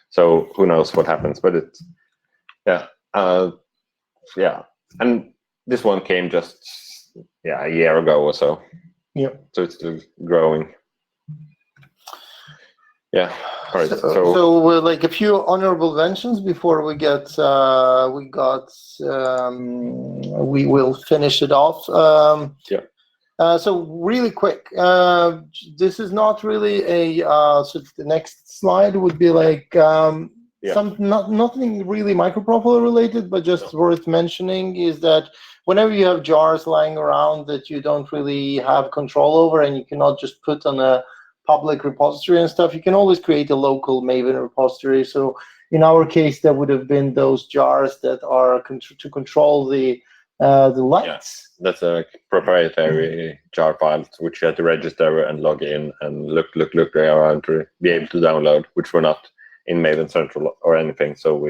So who knows what happens, but it's and this one came just a year ago or so. So it's still growing. All right. So like a few honorable mentions before we will finish it off. So really quick, this is not really so the next slide would be like nothing really Microprofile related, but just worth mentioning is that whenever you have jars lying around that you don't really have control over and you cannot just put on a public repository and stuff, you can always create a local Maven repository. So in our case, that would have been those jars that are to control the lights. That's a proprietary jar file which you had to register and log in and look around to be able to download, which were not in Maven Central or anything. So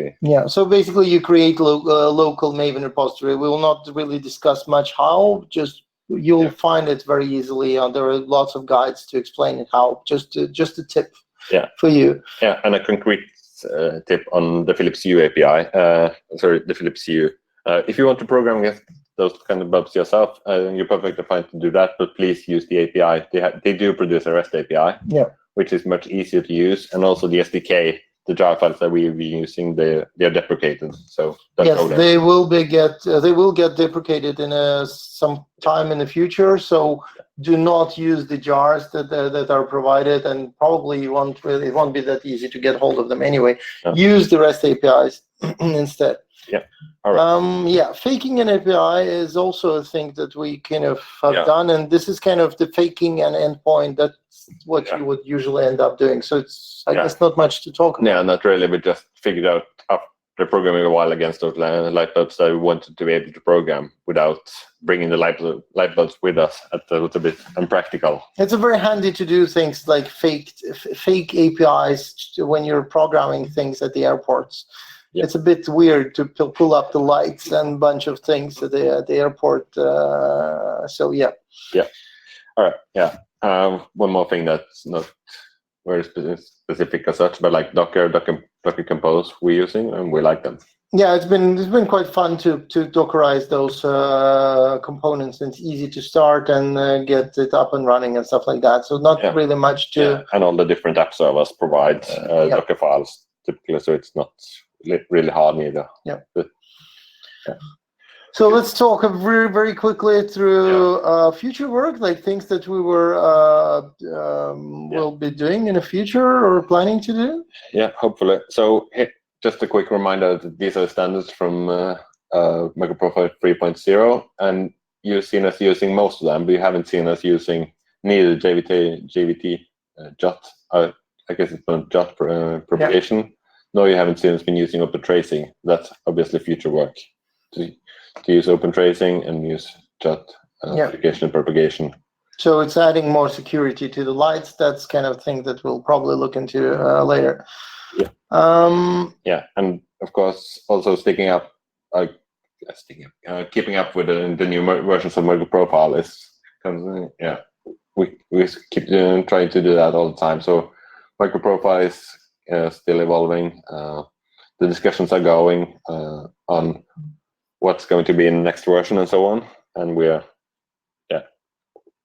so basically you create local Maven repository. We will not really discuss much how, just you'll find it very easily. There are lots of guides to explain it how. Just a tip for you. And a concrete tip on the Philips Hue API. The Philips Hue. If you want to program against those kind of bugs yourself, you're perfectly fine to do that, but please use the API. They do produce a REST API, which is much easier to use, and also the SDK, the jar files that we've been using, they are deprecated. So they will get deprecated in some time in the future. So do not use the jars that are provided, and probably it won't be that easy to get hold of them anyway. Use the REST APIs instead. All right. Faking an API is also a thing that we kind of have done, and this is kind of the faking an endpoint. That's what you would usually end up doing. So it's I guess not much to talk about. Yeah, not really. We just figured out after programming a while against those light bulbs that we wanted to be able to program without bringing the light bulbs with us. That was a bit impractical. It's very handy to do things like fake APIs when you're programming things at the airports. It's a bit weird to pull up the lights and a bunch of things at the airport. All right. One more thing that's not very specific as such, but like Docker Compose we're using, and we like them. Yeah, it's been quite fun to Dockerize those components. It's easy to start and get it up and running and stuff like that. So not really much to. Yeah. And all the different app servers provide Docker files typically, so it's not really hard either. Yeah. But, so let's talk very, very quickly through future work, like things that we will be doing in the future or planning to do. Yeah, hopefully. So just a quick reminder that these are standards from Microprofile 3.0, and you've seen us using most of them, but you haven't seen us using neither JVT, JOT, I guess it's not JOT propagation, nor you haven't seen us been using open tracing. That's obviously future work. To use open tracing and use JOT application and propagation. So it's adding more security to the lights. That's kind of thing that we'll probably look into later. Yeah. And of course, also keeping up with the new versions of Microprofile is we keep trying to do that all the time. So Microprofile is still evolving. The discussions are going on what's going to be in the next version and so on, and we're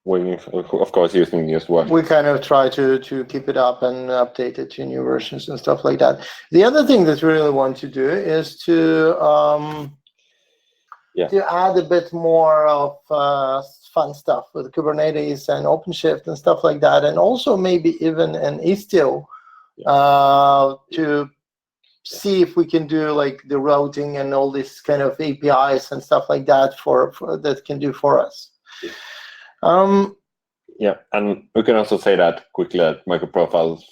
of course using newest versions. We kind of try to keep it up and update it to new versions and stuff like that. The other thing that we really want to do is to add a bit more of fun stuff with Kubernetes and OpenShift and stuff like that, and also maybe even an Istio to see if we can do like the routing and all these kind of APIs and stuff like that for that can do for us. And we can also say that quickly that Microprofile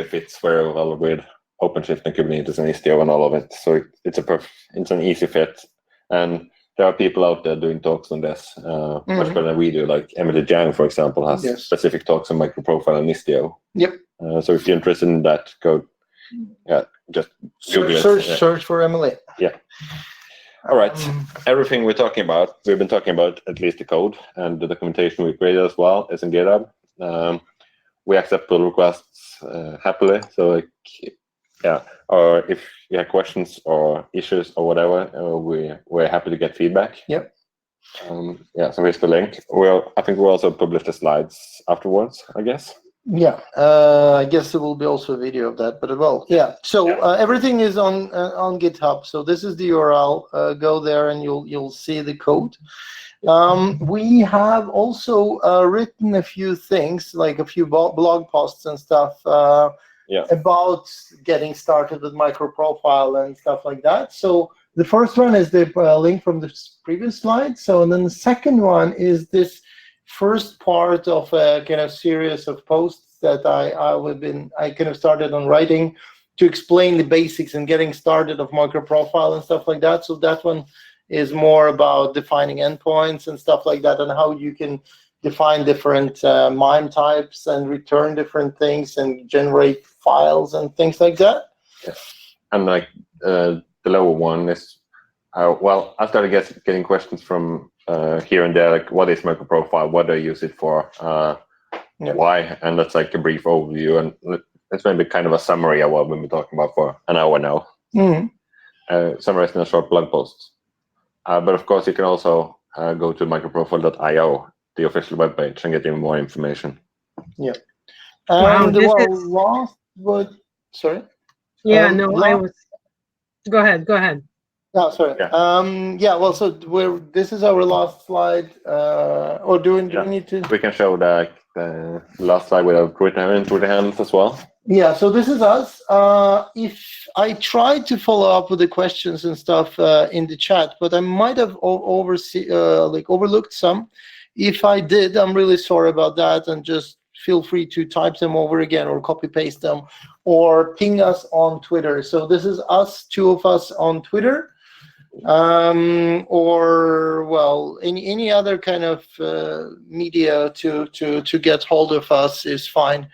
fits very well with OpenShift and Kubernetes and Istio and all of it. So it's an easy fit, and there are people out there doing talks on this much better than we do. Like Emily Jiang, for example, has specific talks on Microprofile and Istio. Yep. So if you're interested in that, go. Just Google search for Emily. Yeah. All right. Everything we've been talking about, at least the code and the documentation we created as well, is in GitHub. We accept pull requests happily. So or if you have questions or issues or whatever, we're happy to get feedback. Yep. So here's the link. I think we'll also publish the slides afterwards, I guess. Yeah, I guess there will be also a video of that, but so everything is on GitHub. So this is the URL. Go there and you'll see the code. We have also written a few things, like a few blog posts and stuff about getting started with Microprofile and stuff like that. So the first one is the link from the previous slide. So and then the second one is this first part of a kind of series of posts that I kind of started on writing to explain the basics and getting started of Microprofile and stuff like that. So that one is more about defining endpoints and stuff like that, and how you can define different MIME types and return different things and generate files and things like that. Yes. And like the lower one is I started getting questions from here and there, like what is Microprofile, what do I use it for, why, and that's like a brief overview, and it's maybe kind of a summary of what we've been talking about for an hour now, summarized in a short blog post. But of course you can also go to microprofile.io, the official webpage, and get even more information. Yeah. And sorry? Yeah, go ahead. No, sorry. Yeah. So this is our last slide. Or do we need to? We can show the last slide with our Twitter handles as well. Yeah. So this is us. If I tried to follow up with the questions and stuff in the chat, but I might have overlooked some. If I did, I'm really sorry about that, and just feel free to type them over again or copy paste them or ping us on Twitter. So this is us, two of us on Twitter. Or any other kind of media to get hold of us is fine.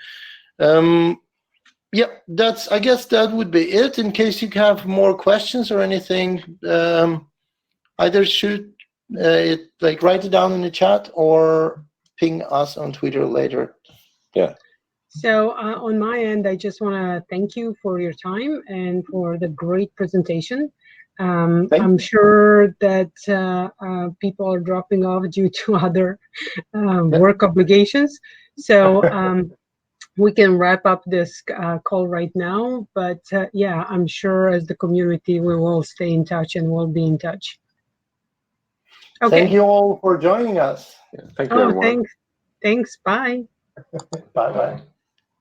I guess that would be it. In case you have more questions or anything, either shoot it, like write it down in the chat or ping us on Twitter later. Yeah. So on my end, I just want to thank you for your time and for the great presentation. I'm sure that people are dropping off due to other work obligations. So we can wrap up this call right now. But yeah, I'm sure as the community, we will stay in touch and we'll be in touch. Okay. Thank you all for joining us. Yeah, thank you, everyone. Thanks. Bye. Bye-bye.